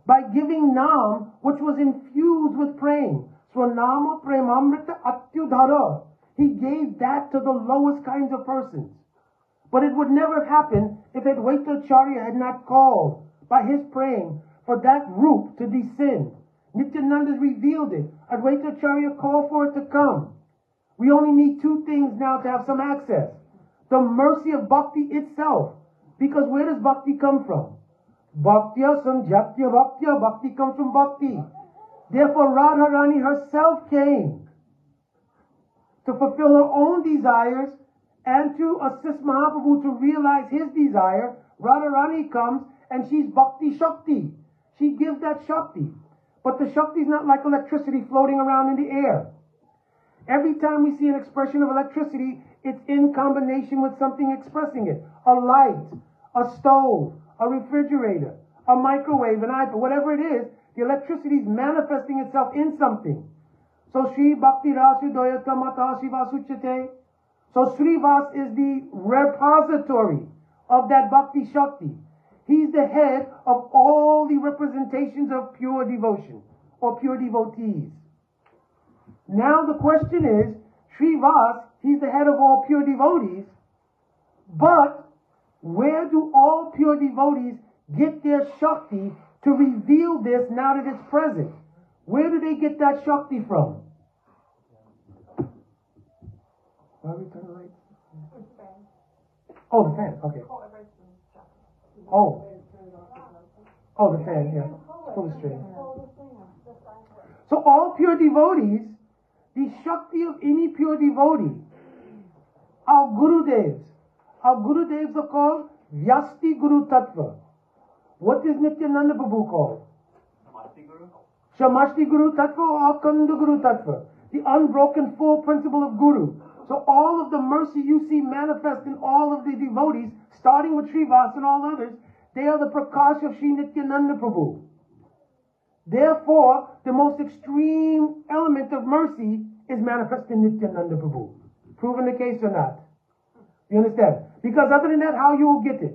by giving Nam, which was infused with praying. Swanama premamrita atyudhara. He gave that to the lowest kinds of persons. But it would never have happened if Advaitacharya had not called by his praying for that root to descend. Nityananda revealed it. Advaitacharya called for it to come. We only need two things now to have some access. The mercy of bhakti itself. Because where does bhakti come from? Bhaktya sanjatya bhaktya. Bhakti comes from bhakti. Therefore Radharani herself came to fulfill her own desires and to assist Mahaprabhu to realize his desire. Radharani comes and she's Bhakti Shakti. She gives that Shakti. But the Shakti is not like electricity floating around in the air. Every time we see an expression of electricity, it's in combination with something expressing it. A light, a stove, a refrigerator, a microwave, an iPad, whatever it is, the electricity is manifesting itself in something. So Sri Bhakti Rasu Doyata Mata Shiva Suchate. So Srivas is the repository of that Bhakti Shakti. He's the head of all the representations of pure devotion or pure devotees. Now the question is, Srivas, he's the head of all pure devotees, but where do all pure devotees get their Shakti to reveal this now that it's present? Where do they get that Shakti from? Why are we turning right? Oh, the fan, okay. Oh, the fan, yeah. Pull the string. So all pure devotees, the Shakti of any pure devotee, our Gurudevs. Our Gurudevs are called Vyasti Guru Tattva. What is Nityananda Prabhu called? Shamashti Guru Tattva or Akanda Guru Tattva. The unbroken full principle of Guru. So all of the mercy you see manifest in all of the devotees, starting with Srivas and all others, they are the Prakash of Sri Nityananda Prabhu. Therefore, the most extreme element of mercy is manifest in Nityananda Prabhu. Proven the case or not? You understand? Because other than that, how you will get it?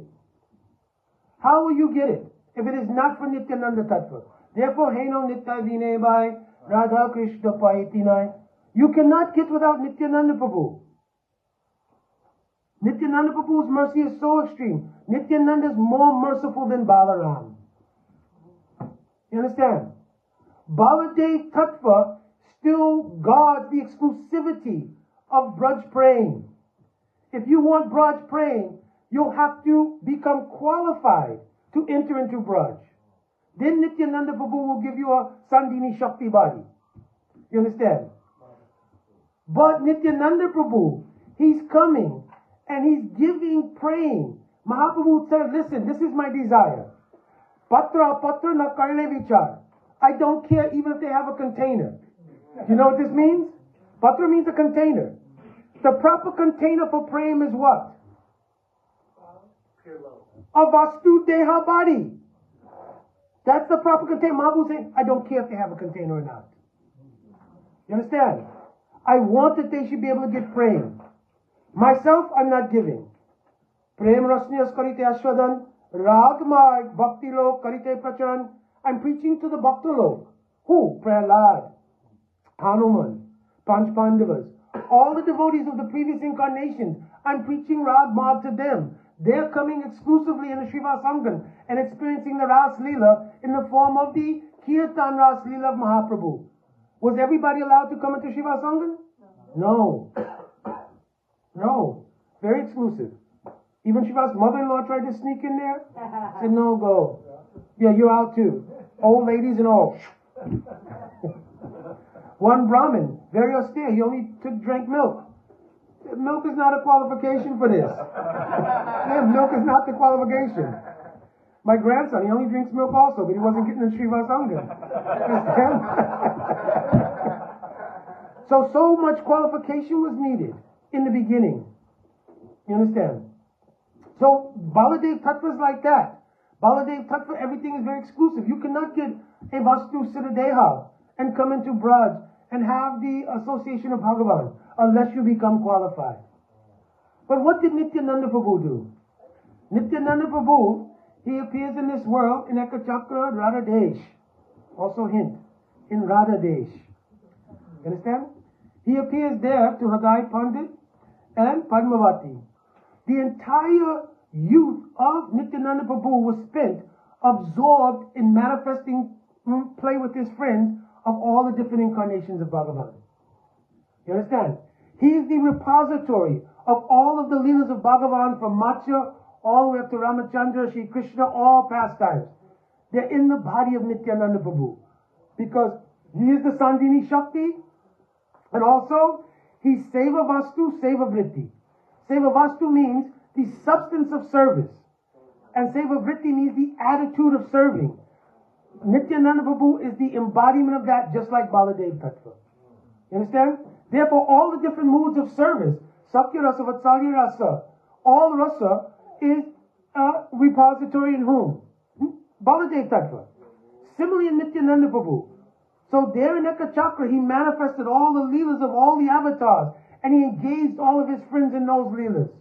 How will you get it if it is not for Nityananda Tattva? Therefore, Heno Nitya Vine Bhai, Radha Krishna Paitinai. You cannot get without Nityananda Prabhu. Nityananda Prabhu's mercy is so extreme. Nityananda is more merciful than Balaram. You understand? Baladev Tattva still guards the exclusivity of Braj praying. If you want Braj praying, you'll have to become qualified to enter into Braj. Then Nityananda Prabhu will give you a Sandini Shakti body. You understand? But Nityananda Prabhu, he's coming and he's giving, praying. Mahaprabhu said, listen, this is my desire. Patra na karle vichar. I don't care even if they have a container. You know what this means? Patra means a container. The proper container for praying is what? A vastu deha body. That's the proper container. Mahaprabhu saying, I don't care if they have a container or not. You understand? I want that they should be able to get praying. Myself, I'm not giving. Prem rasniyas karite ashwadan, ragmarg bhakti lok karite pracharan. I'm preaching to the bhakta lok. Who? Prahlad, Hanuman, Panch Pandavas. All the devotees of the previous incarnations, I'm preaching Rag Mad to them. They're coming exclusively in the Shiva Sangam and experiencing the Ras Leela in the form of the Kirtan Ras Leela of Mahaprabhu. Was everybody allowed to come into Shiva Sangam? No. No. Very exclusive. Even Shiva's mother-in-law tried to sneak in there. Said, no, go. Yeah, you're out too. Old ladies and all. One Brahmin, very austere, he only drank milk. Milk is not a qualification for this. Yeah, milk is not the qualification. My grandson, he only drinks milk also, but he wasn't getting the Shiva Sangam. So much qualification was needed in the beginning. You understand? So Baladev Tattva is like that. Baladev Tattva, everything is very exclusive. You cannot get a Vastu Siddhadeha and come into Braj and have the association of Bhagavan unless you become qualified. But what did Nityananda Prabhu do? Nityananda Prabhu, he appears in this world in Ekachakra Radha Desh. Also hint, in Radha Desh. You understand? He appears there to Hadai Pandit and Padmavati. The entire youth of Nityananda Prabhu was spent absorbed in manifesting play with his friends of all the different incarnations of Bhagavan. You understand? He is the repository of all of the leelas of Bhagavan from Matsya all the way up to Ramachandra, Shri Krishna, all pastimes. They're in the body of Nityananda Prabhu. Because he is the Sandhini Shakti, and also he's Seva Vastu, Seva Vritti. Seva Vastu means the substance of service, and Seva Vritti means the attitude of serving. Nityananda Prabhu is the embodiment of that, just like Baladev Tattva. You understand? Therefore, all the different moods of service, Sakya Rasa, Vatsalya Rasa, all rasa is a repository in whom? Baladev Tattva. Similarly in Nityananda Prabhu. So there in Ekachakra, he manifested all the leelas of all the avatars, and he engaged all of his friends in those leelas.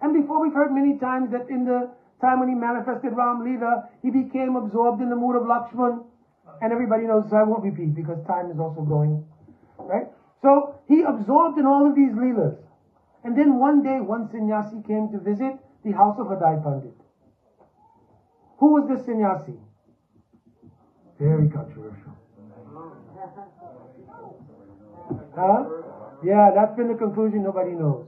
And before, we've heard many times that in the time when he manifested Ram Leela, he became absorbed in the mood of Lakshman. And everybody knows, so I won't repeat because time is also going. Right? So he absorbed in all of these leelas. And then one day, one sannyasi came to visit the house of Hadai Pandit. Who was this sannyasi? Very controversial. Huh? Yeah, that's been the conclusion nobody knows.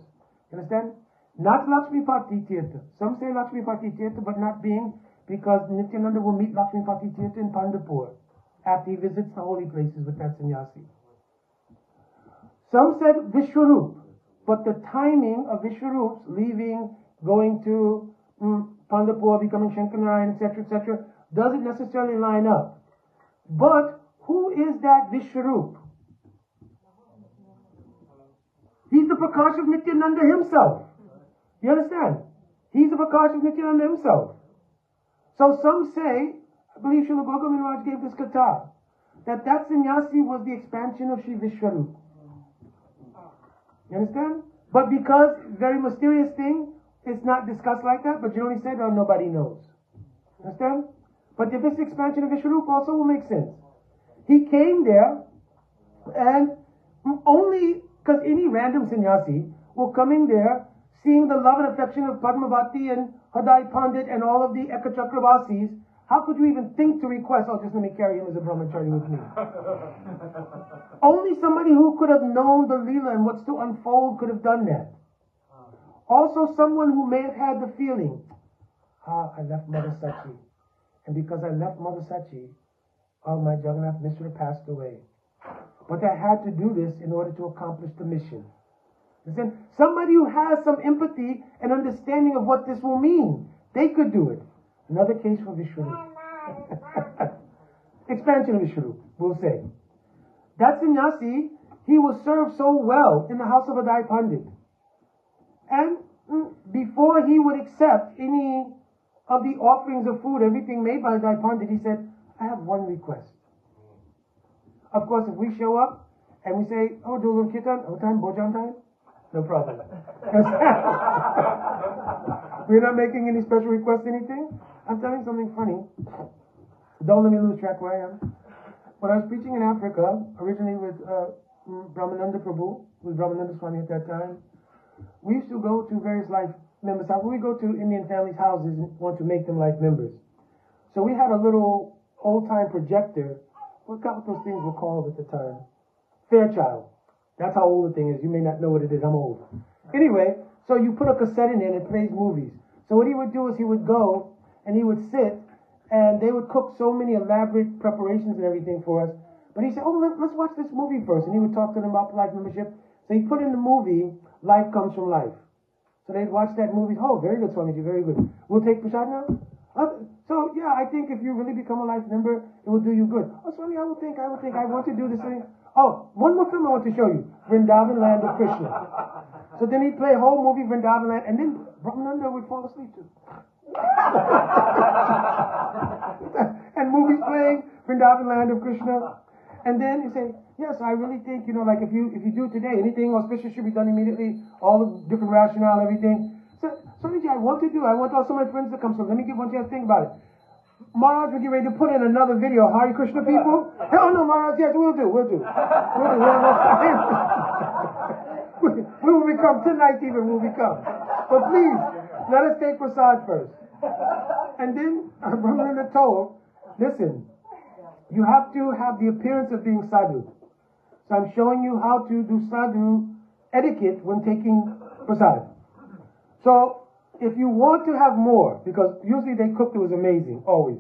You understand? Not Lakshmipati Tirtha. Some say Lakshmipati Tirtha, but not being, because Nityananda will meet Lakshmipati Tirtha in Pandapur after he visits the holy places with that sannyasi. Some said Vishwarup, but the timing of Vishwarup's leaving, going to Pandapur, becoming Shankaranarayan, etc., doesn't necessarily line up. But who is that Vishwarup? He's the Prakash of Nityananda himself. You understand? He's the Prakash of Nityananda himself. So some say, I believe Srila Bhagavan Raj gave this Katha, that sannyasi was the expansion of Sri Vishwarup. You understand? But because, very mysterious thing, it's not discussed like that, but generally said, oh, nobody knows. Understand? But if it's expansion of Vishwarup also will make sense. He came there, and only because any random sannyasi will come in there, seeing the love and affection of Padmavati and Hadai Pandit and all of the Ekachakravasis, how could you even think to request, oh, just let me carry him as a brahmachari with me? Only somebody who could have known the Leela and what's to unfold could have done that. Also someone who may have had the feeling, I left Mother Sachi. And because I left Mother Sachi, oh, my Jagannath Mishra passed away. But I had to do this in order to accomplish the mission. Listen, somebody who has some empathy and understanding of what this will mean, they could do it. Another case for Vishwarup. Expansion of Vishwarup, we'll say. That sannyasi, he was served so well in the house of Adai Pandit. And before he would accept any of the offerings of food, everything made by Adai Pandit, he said, I have one request. Of course, if we show up and we say, oh, do a little kirtan, oh, time, bhojan time, no problem. We're not making any special requests, anything. I'm telling you something funny. Don't let me lose track where I am. When I was preaching in Africa, originally with Brahmananda Prabhu, who was Brahmananda Swami at that time, we used to go to various life members' houses. We go to Indian families' houses and want to make them life members. So we had a little old-time projector. What those things were called at the time? Fairchild. That's how old the thing is. You may not know what it is. I'm old. Anyway, so you put a cassette in there and it plays movies. So what he would do is he would go and he would sit and they would cook so many elaborate preparations and everything for us. But he said, oh, let's watch this movie first. And he would talk to them about life membership. So he put in the movie, Life Comes from Life. So they'd watch that movie. Oh, very good, Swamiji, very good. We'll take prasad now? So, yeah, I think if you really become a life member, it will do you good. Oh, Swami, I will think. I want to do this thing. Oh, one more film I want to show you. Vrindavan Land of Krishna. So then he'd play a whole movie, Vrindavan Land, and then Brahmananda would fall asleep too. And movies playing, Vrindavan Land of Krishna. And then he'd say, yes, I really think, like if you do today, anything auspicious should be done immediately, all the different rationale, everything. So, Swamiji, I want also my friends to come, so let me give one chance to think about it. Maharaj, we're getting ready to put in another video, Hare Krishna people. Hell no, Maharaj, yes, we'll do. We will become, tonight even we'll become. But please, let us take prasad first. And then Brahmananda told, listen, you have to have the appearance of being sadhu. So I'm showing you how to do sadhu etiquette when taking prasad. So if you want to have more, because usually they cooked, it was amazing, always.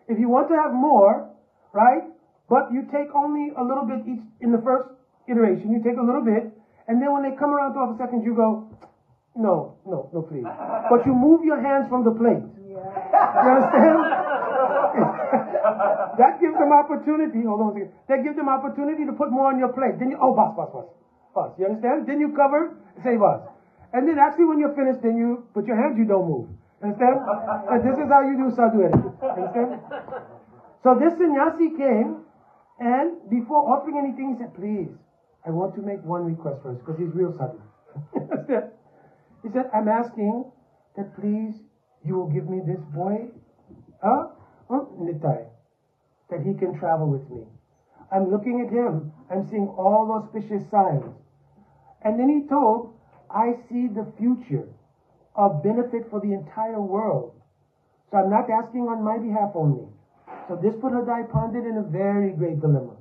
If you want to have more, right, but you take only a little bit each in the first iteration, you take a little bit, and then when they come around to offer seconds, you go, no, please. But you move your hands from the plate. You understand? That gives them opportunity, hold on a second, that gives them opportunity to put more on your plate. Then you, boss. You understand? Then you cover, say boss. And then actually when you're finished, then you put your hands, you don't move. Understand? And this is how you do sadhu etiquette. Understand? So this sannyasi came, and before offering anything, he said, please, I want to make one request first, because he's real sadhu. He said, I'm asking that please, you will give me this boy, Nitai, that he can travel with me. I'm looking at him, I'm seeing all auspicious signs. And then he told, I see the future of benefit for the entire world. So I'm not asking on my behalf only. So this put Hriday Pandit in a very great dilemma.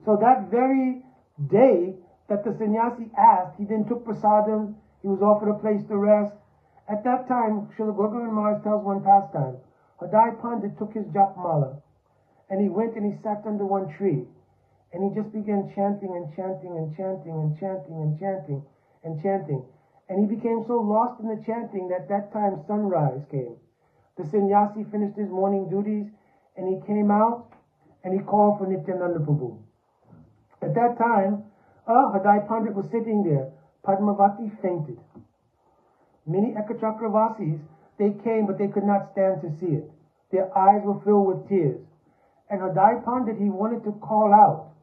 So that very day that the sannyasi asked, he then took prasadam, he was offered a place to rest. At that time, Srila Govinda Maharaj tells one pastime, Hriday Pandit took his japmala and he went and he sat under one tree and he just began chanting and chanting and chanting and chanting and chanting and chanting. And he became so lost in the chanting that time sunrise came. The sannyasi finished his morning duties and he came out and he called for Nityananda Prabhu. At that time, Hriday Pandit was sitting there. Padmavati fainted. Many Ekachakra-vasis, they came but they could not stand to see it. Their eyes were filled with tears. And Hriday Pandit, he wanted to call out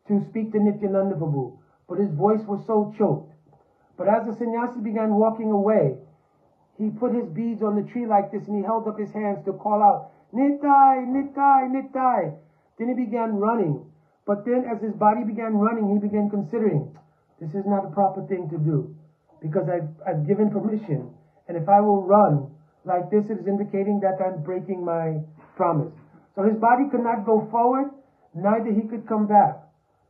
to speak to Nityananda Prabhu, but his voice was so choked. But as the sannyasi began walking away, he put his beads on the tree like this and he held up his hands to call out, Nitai, Nitai, Nitai. Then he began running. But then as his body began running, he began considering, this is not a proper thing to do because I've given permission. And if I will run like this, it is indicating that I'm breaking my promise. So his body could not go forward, neither he could come back.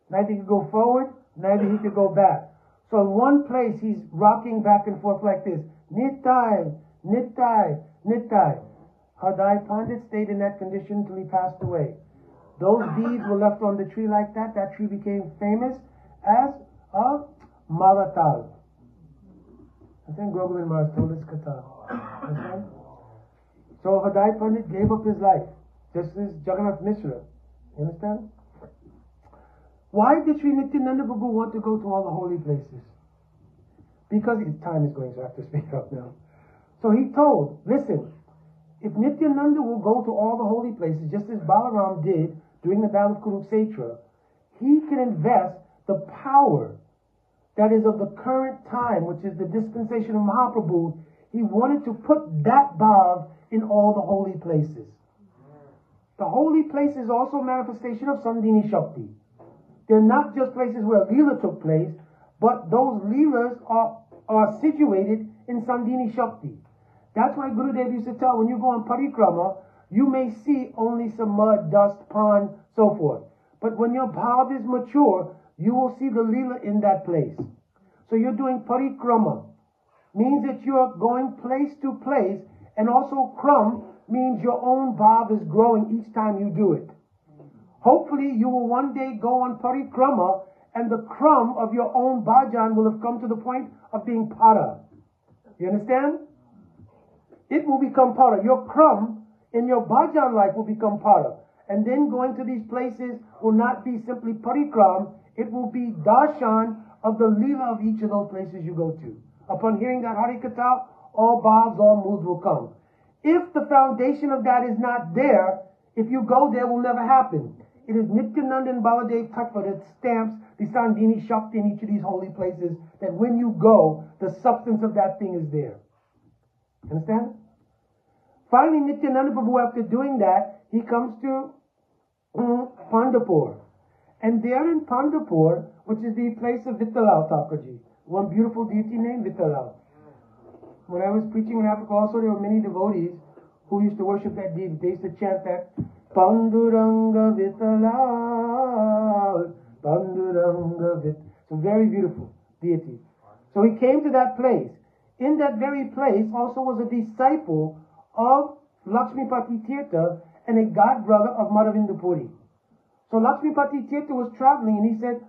Neither he could go forward, neither he could go back. So in one place, he's rocking back and forth like this. Nitai, Nitai, Nitai. Hriday Pandit stayed in that condition until he passed away. Those beads were left on the tree like that. That tree became famous as a Malatal. I think Govinda Maharaj told us Katha. Okay? So Hriday Pandit gave up his life. Just as Jagannath Mishra. You understand? Why did Sri Nityananda Prabhu want to go to all the holy places? Because his time is going, so I have to speak up now. So he told, listen, if Nityananda will go to all the holy places, just as Balaram did during the battle of Kurukshetra, he can invest the power that is of the current time, which is the dispensation of Mahaprabhu. He wanted to put that bhav in all the holy places. The holy place is also a manifestation of Sandhini Shakti. They're not just places where Leela took place, But those leelas are situated in Sandhini Shakti. That's why Gurudev used to tell, when you go on parikrama, you may see only some mud, dust, pond, so forth. But when your bhav is mature, you will see the leela in that place. So you're doing parikrama. Means that you are going place to place, and also kram means your own bhav is growing each time you do it. Hopefully you will one day go on parikrama, and the kram of your own bhajan will have come to the point of being para. You understand? It will become para. Your kram in your bhajan life will become para. And then going to these places will not be simply parikram, it will be darshan of the leela of each of those places you go to. Upon hearing that Harikatha, all bhavs, all moods will come. If the foundation of that is not there, if you go there, it will never happen. It is Nityananda and Baladev Tattva that stamps the Sandhini Shakti in each of these holy places, that when you go, the substance of that thing is there. Understand? Finally, Nityananda Prabhu, after doing that, he comes to Pandharpur. And there in Pandharpur, which is the place of Vittalal Thakurji, one beautiful deity named Vittalal. When I was preaching in Africa also, there were many devotees who used to worship that deity. They used to chant that, Panduranga Vittalal, Panduranga Vitt. It's a very beautiful deity. So he came to that place. In that very place also was a disciple of Lakshmipati Tirtha and a god brother of Madhavindu Puri. So Lakshmipati Tirtha was traveling and he said,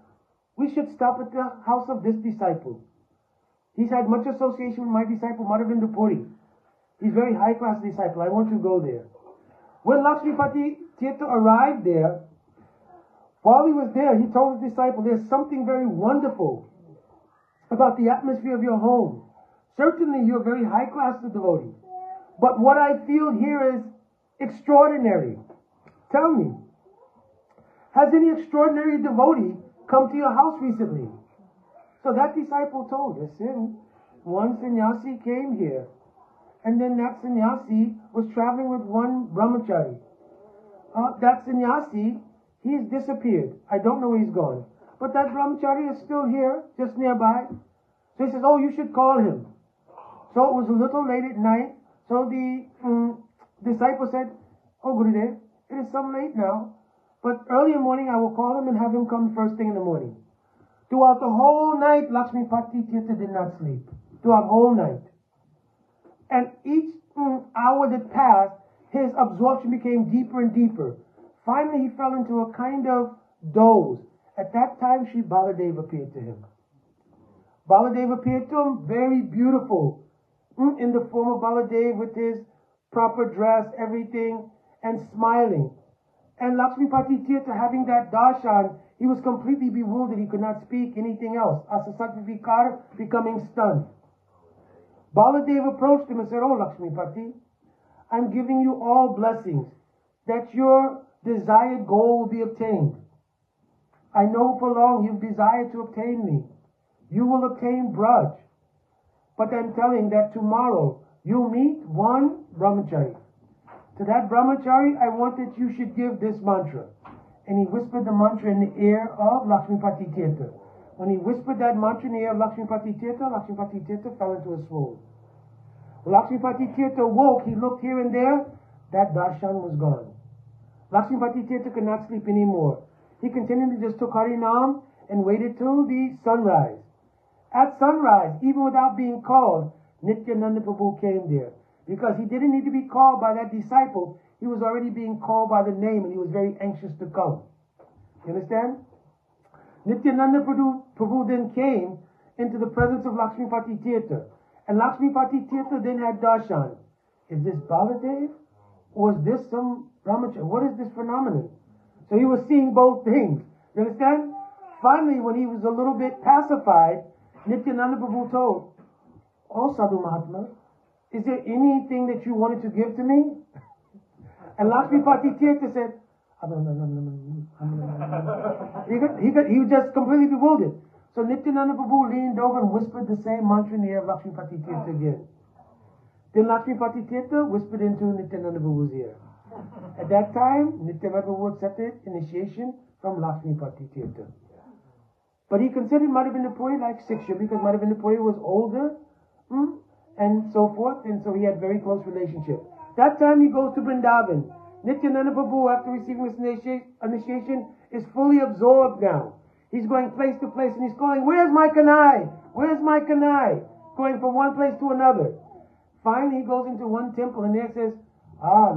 we should stop at the house of this disciple. He's had much association with my disciple Madhavindu Puri. He's a very high class disciple. I want to go there. When Lakshmipati Tirtha arrived there, while he was there, he told his disciple, there's something very wonderful about the atmosphere of your home. Certainly you're a very high class devotee. But what I feel here is extraordinary. Tell me, has any extraordinary devotee come to your house recently? So that disciple told us, one sannyasi came here, and then that sannyasi was traveling with one brahmachari. That sannyasi, he's disappeared. I don't know where he's gone. But that brahmachari is still here, just nearby. So he says, oh, you should call him. So it was a little late at night. So the disciple said, oh Gurudev, it is some late now, but early in the morning I will call him and have him come first thing in the morning. Throughout the whole night, Lakshmipati Tirtha did not sleep. Throughout the whole night. And each hour that passed, his absorption became deeper and deeper. Finally, he fell into a kind of doze. At that time, Sri Baladev appeared to him. Baladev appeared to him, very beautiful, in the form of Baladev with his proper dress, everything, and smiling. And Lakshmipati Tirtha, having that darshan, he was completely bewildered. He could not speak anything else. Asasatvikar, becoming stunned. Baladev approached him and said, oh Lakshmipati, I'm giving you all blessings, that your desired goal will be obtained. I know for long you've desired to obtain me. You will obtain Braj. But I'm telling that tomorrow you'll meet one brahmachari. To that brahmachari, I want that you should give this mantra. And he whispered the mantra in the ear of Lakshmipati Tirtha. When he whispered that mantra in the ear of Lakshmipati Tirtha, Lakshmipati Tirtha fell into a swoon. When Lakshmipati Tirtha woke, he looked here and there, that darshan was gone. Lakshmipati Tirtha could not sleep anymore. He continued to just took Harinam and waited till the sunrise. At sunrise, even without being called, Nityananda Prabhu came there. Because he didn't need to be called by that disciple. He was already being called by the name and he was very anxious to come. You understand? Nityananda Prabhu then came into the presence of Lakshmipati Tirtha. And Lakshmipati Tirtha then had darshan. Is this Baladev? Or is this some brahmachari? What is this phenomenon? So he was seeing both things. You understand? Finally, when he was a little bit pacified, Nityananda Prabhu told, oh Sadhu Mahatma, is there anything that you wanted to give to me? And Lakshmipati Tirtha said, he was just completely bewildered. So Nityananda Prabhu leaned over and whispered the same mantra in the ear of Lakshmipati Tirtha again. Then Lakshmipati Tirtha whispered into Nityananda Prabhu's ear. At that time, Nityananda Prabhu accepted initiation from Lakshmipati Tirtha. But he considered Madhavendra Puri like Siksha because Madhavendra Puri was older, and so forth, and so he had very close relationship. That time he goes to Vrindavan. Nityananda Prabhu, after receiving his initiation, is fully absorbed now. He's going place to place and he's calling, "Where's my Kanai? Where's my Kanai?" Going from one place to another. Finally, he goes into one temple and there says,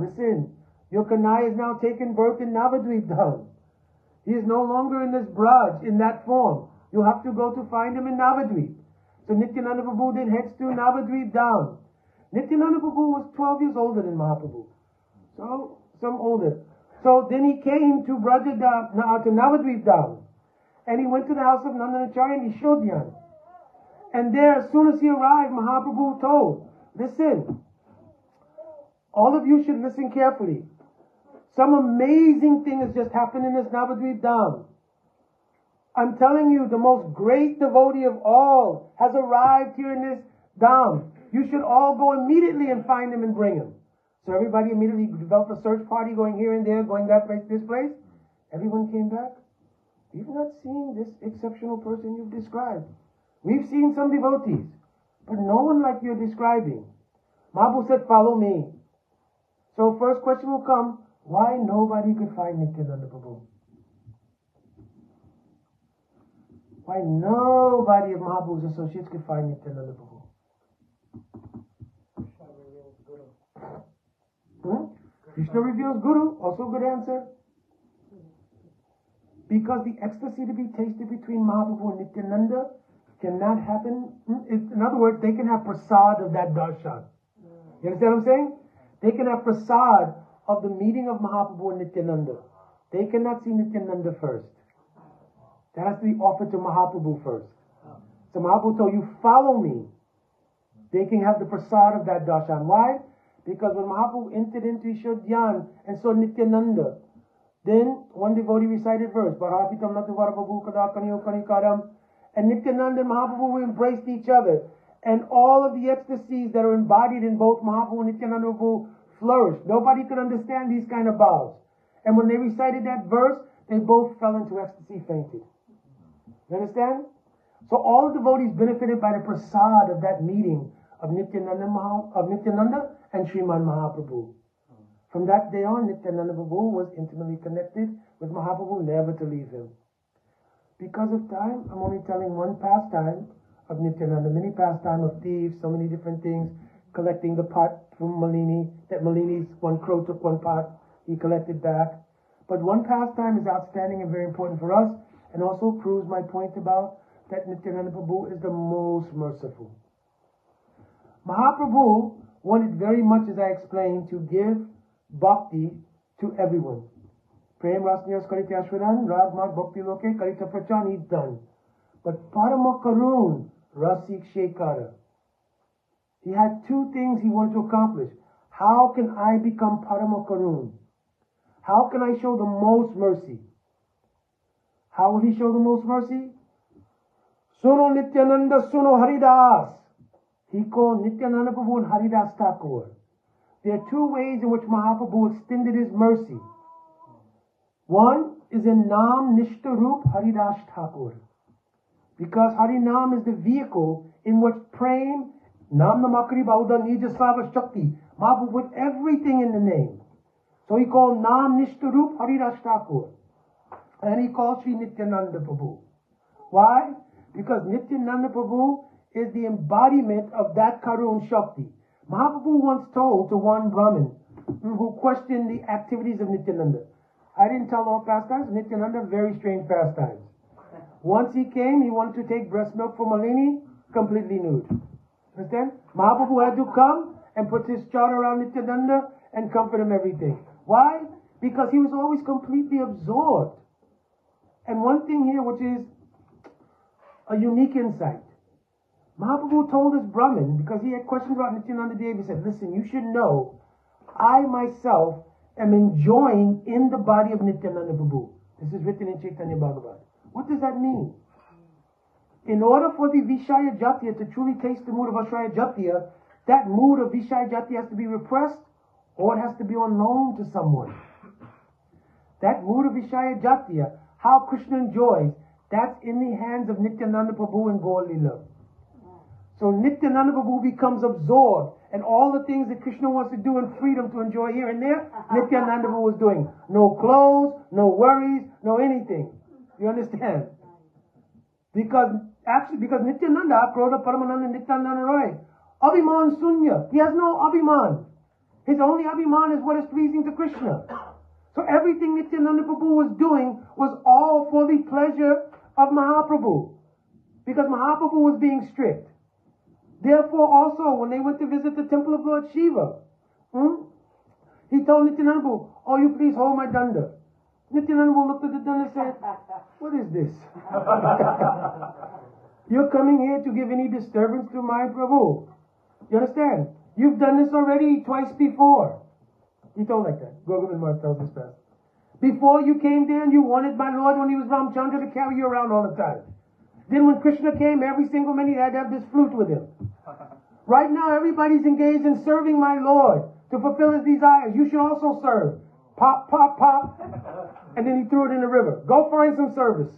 listen, your Kanai is now taken birth in Navadvip Dham. He is no longer in this Braj, in that form. You have to go to find him in Navadvip. So Nityananda Prabhu then heads to Navadvip Dham. Nityananda Prabhu was 12 years older than Mahaprabhu. So, some older. So then he came to to Navadvip Dham. And he went to the house of Nandanacharya and Yashodhyan. And there, as soon as he arrived, Mahaprabhu told, listen, all of you should listen carefully. Some amazing thing has just happened in this Navadvip Dham. I'm telling you, the most great devotee of all has arrived here in this Dham. You should all go immediately and find him and bring him. So everybody immediately developed a search party, going here and there, going that place, this place. Everyone came back. We've not seen this exceptional person you've described. We've seen some devotees, but no one like you're describing. Mahaprabhu said, follow me. So first question will come, why nobody could find Nityananda Prabhu? Why nobody of Mahaprabhu's associates could find Nityananda Prabhu? Krishna reveals Guru, also good answer. Because the ecstasy to be tasted between Mahaprabhu and Nityananda cannot happen. In other words, they can have prasad of that darshan. You understand what I'm saying? They can have prasad of the meeting of Mahaprabhu and Nityananda. They cannot see Nityananda first. That has to be offered to Mahaprabhu first. So Mahaprabhu told you, follow me. They can have the prasad of that darshan. Why? Because when Mahaprabhu entered into Yashodhyan and saw Nityananda, then one devotee recited verse, and Nityananda and Mahaprabhu embraced each other. And all of the ecstasies that are embodied in both Mahaprabhu and Nityananda flourished. Nobody could understand these kind of bows. And when they recited that verse, they both fell into ecstasy, fainted. You understand? So all the devotees benefited by the prasad of that meeting of Nityananda and Sriman Mahaprabhu. From that day on, Nityananda Prabhu was intimately connected with Mahaprabhu, never to leave him. Because of time, I'm only telling one pastime of Nityananda, many pastime of thieves, so many different things, collecting the pot from Malini, that Malini's one crow took one pot, he collected back. But one pastime is outstanding and very important for us, and also proves my point about that Nityananda Prabhu is the most merciful. Mahaprabhu wanted very much, as I explained, to give bhakti to everyone. Prem Rasniyas Karitya Ashwadan, Rag Mag Bhakti Loke, Karita Prachan, he's done. But Parama Karun, Rasik Shekara. He had two things he wanted to accomplish. How can I become Parama Karun? How can I show the most mercy? How will he show the most mercy? Suno Nityananda, Suno Haridas. He called Nityananda Prabhu and Haridas Thakur. There are two ways in which Mahaprabhu extended his mercy. One is in Nam Nishta Roop Haridas Thakur. Because Harinam is the vehicle in which Prem, Nam Namakari Bauda Nija Sava Shakti, Mahaprabhu put everything in the name. So he called Nam Nishta Roop Haridas Thakur. And he called Sri Nityananda Prabhu. Why? Because Nityananda Prabhu is the embodiment of that Karun Shakti. Mahaprabhu once told to one Brahmin who questioned the activities of Nityananda. I didn't tell all pastimes. Nityananda, very strange pastimes. Once he came, he wanted to take breast milk from Malini, completely nude. Understand? Mahaprabhu had to come and put his chart around Nityananda and comfort him everything. Why? Because he was always completely absorbed. And one thing here, which is a unique insight. Mahaprabhu told his Brahmin, because he had questions about Nityananda Dev, he said, listen, you should know, I myself am enjoying in the body of Nityananda Prabhu. This is written in Chaitanya Bhagavat. What does that mean? In order for the Vishaya Jatiya to truly taste the mood of Ashraya Jatiya, that mood of Vishaya Jatiya has to be repressed, or it has to be on loan to someone. That mood of Vishaya Jatiya, how Krishna enjoys, That's in the hands of Nityananda Prabhu and Gaur Lila. So Nityananda Prabhu becomes absorbed, and all the things that Krishna wants to do in freedom to enjoy here and there, Nityananda Prabhu was doing. No clothes, no worries, no anything. You understand? Because Nityananda, Krodha Paramananda Nityananda Roy, Abhiman Sunya. He has no Abhiman. His only Abhiman is what is pleasing to Krishna. So everything Nityananda Prabhu was doing was all for the pleasure of Mahaprabhu. Because Mahaprabhu was being strict. Therefore also, when they went to visit the temple of Lord Shiva, he told Nityananda Prabhu, "Oh, you please hold my danda." Nityananda Prabhu looked at the danda and said, "What is this? You're coming here to give any disturbance to my Prabhu. You understand? You've done this already twice before." He told like that. Govind Maharaj tells this best. Before you came there and you wanted my Lord when he was Ramchandra to carry you around all the time. Then when Krishna came, every single minute he had to have this flute with him. Right now everybody's engaged in serving my Lord to fulfill his desires. You should also serve. Pop, pop, pop. And then he threw it in the river. Go find some service.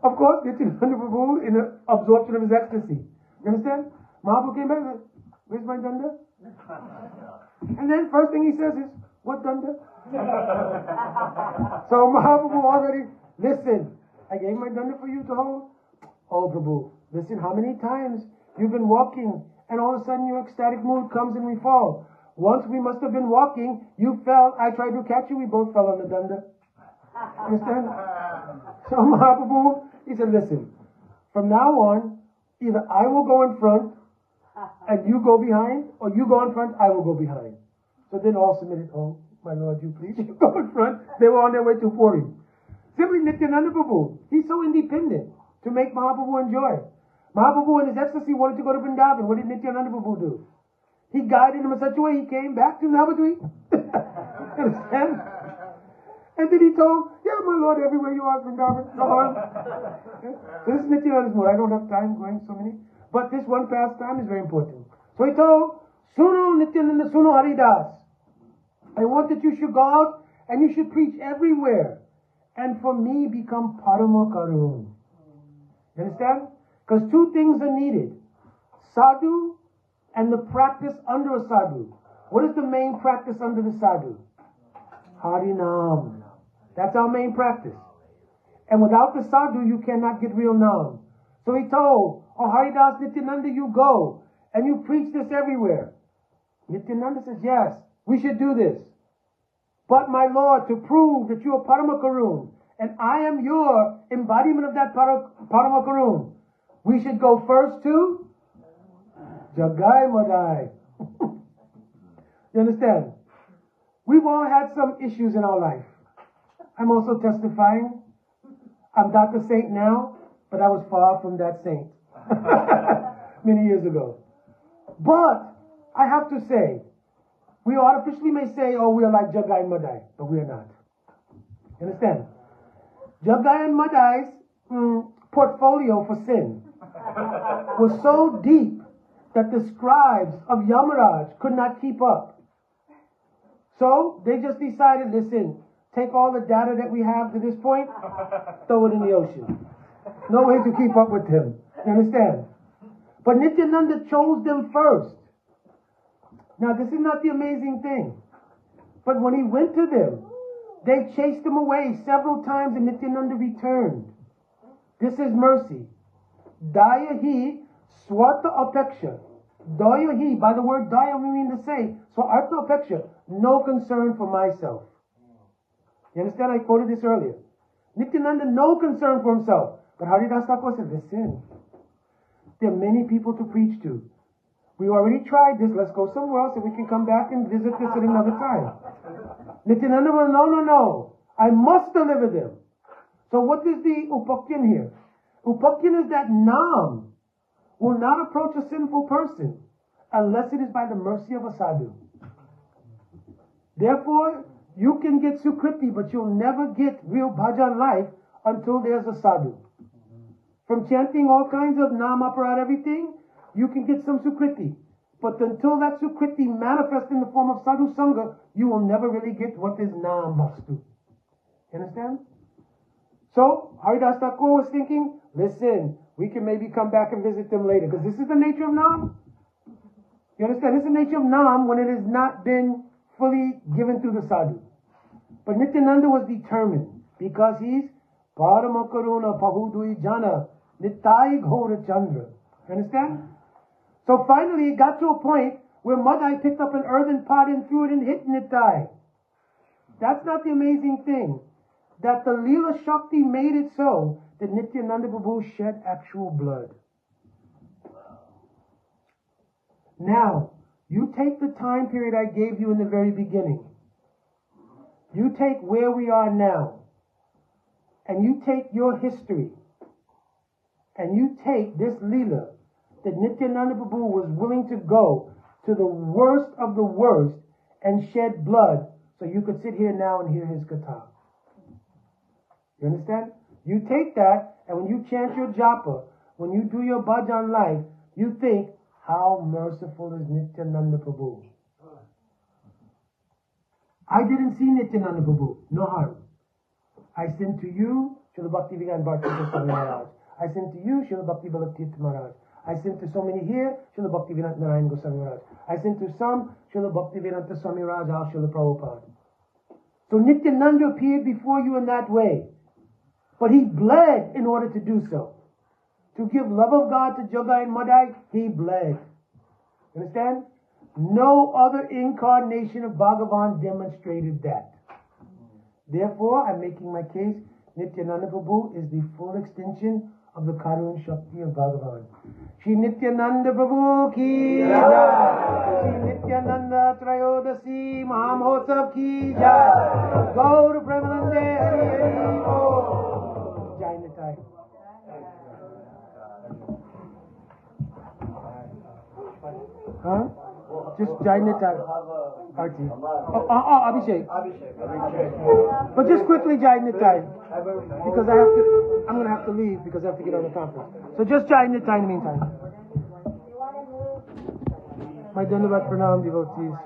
Of course, Nityananda Prabhu in the absorption of his ecstasy. You understand? Mahaprabhu came back and said, "Where's my danda?" And then first thing he says is, "What danda?" So Mahaprabhu already, "Listen, I gave my danda for you to hold." "Oh, Prabhu, listen, how many times you've been walking and all of a sudden your ecstatic mood comes and we fall. Once we must have been walking, you fell, I tried to catch you, we both fell on the danda." Understand? So Mahaprabhu, he said, "Listen, from now on, either I will go in front and you go behind, or you go in front, I will go behind." So then all submitted, "Oh, my Lord, you please, you go in front." They were on their way to Puri. Simply Nityananda Prabhu, he's so independent to make Mahaprabhu enjoy. Mahaprabhu in his ecstasy wanted to go to Vrindavan. What did Nityananda Prabhu do? He guided him in such a way he came back to Navadvip. Understand? And then he told, "Yeah, my Lord, everywhere you are, Vrindavan, come on." This is Nityananda's mood. I don't have time going so many. But this one pastime is very important. So he told, "Suno Nityananda, Suno Haridas. I want that you should go out and you should preach everywhere. And for me, become Parama Karun." You understand? Because two things are needed. Sadhu and the practice under a sadhu. What is the main practice under the sadhu? Harinam. That's our main practice. And without the sadhu, you cannot get real nam. So he told, "Oh, Haridas Nityananda, you go and you preach this everywhere." Nityananda says, "Yes, we should do this. But my Lord, to prove that you are Paramakarun, and I am your embodiment of that Paramakarun, we should go first to Jagai Madai." You understand? We've all had some issues in our life. I'm also testifying. I'm not the saint now, but I was far from that saint many years ago. But I have to say, we artificially may say, "Oh, we are like Jagai and Madai," but we are not. You understand? Jagai and Madai's portfolio for sin was so deep that the scribes of Yamaraj could not keep up. So they just decided, "Listen, take all the data that we have to this point, throw it in the ocean." No way to keep up with them. You understand? But Nityananda chose them first. Now this is not the amazing thing. But when he went to them, they chased him away several times and Nityananda returned. This is mercy. Daya hi swata apeksha. Daya hi, by the word daya we mean to say, swarta apeksha, no concern for myself. You understand? I quoted this earlier. Nityananda, no concern for himself. But Haridas Thakur said, "Listen, there are many people to preach to. We already tried this. Let's go somewhere else and we can come back and visit this at another time." Nityananda was, no. I must deliver them. So what is the upakyan here? Upakyan is that Nam will not approach a sinful person unless it is by the mercy of a sadhu. Therefore, you can get sukriti, but you'll never get real bhajan life until there's a sadhu. From chanting all kinds of Nam, aparat, everything, you can get some sukriti. But until that sukriti manifests in the form of sadhu sangha, you will never really get what is Nam vastu. You understand? So Haridas Thakur was thinking, listen, we can maybe come back and visit them later, because this is the nature of Nam. You understand? This is the nature of Nam when it has not been fully given through the sadhu. But Nityananda was determined, because he's Paramakaruna Pahudui Jana Nitai Ghora Chandra. You understand? So finally it got to a point where Madai picked up an earthen pot and threw it and hit Nitai. That's not the amazing thing. That the Leela Shakti made it so that Nityananda Prabhu shed actual blood. Now, you take the time period I gave you in the very beginning. You take where we are now. And you take your history. And you take this Leela that Nityananda Prabhu was willing to go to the worst of the worst and shed blood so you could sit here now and hear his Katha. You understand? You take that, and when you chant your japa, when you do your bhajan life, you think, how merciful is Nityananda Prabhu. I didn't see Nityananda Prabhu. No harm. I sent to you, Srila Bhaktivedanta Bharati Swami Maharaj. I sent to you, Srila Bhakti Balatirtha Maharaj. I sent to so many here, Srila Bhaktivedanta Narayan Goswami Maharaj. I sent to some, Srila Bhaktivedanta Swami Raja, Srila Prabhupada. So Nityananda appeared before you in that way. But he bled in order to do so. To give love of God to Jagai and Madai, he bled. Understand? No other incarnation of Bhagavan demonstrated that. Therefore, I'm making my case, Nityananda Prabhu is the full extension of the Karun Shakti of Bhagavan. Shri Nityananda Prabhu ki jai. Shri Nityananda Trayodasi Mahamotsav ki jai. Gaur Premanande Hari Hari Bo. Jai Nitai. Huh? Just Jai Nitai. Arti. Abhishek. But just quickly Jai Nitai. Because I'm going to have to leave because I have to get on the conference. So just Jai Nitai in the meantime. My Dandavat Pranam devotees.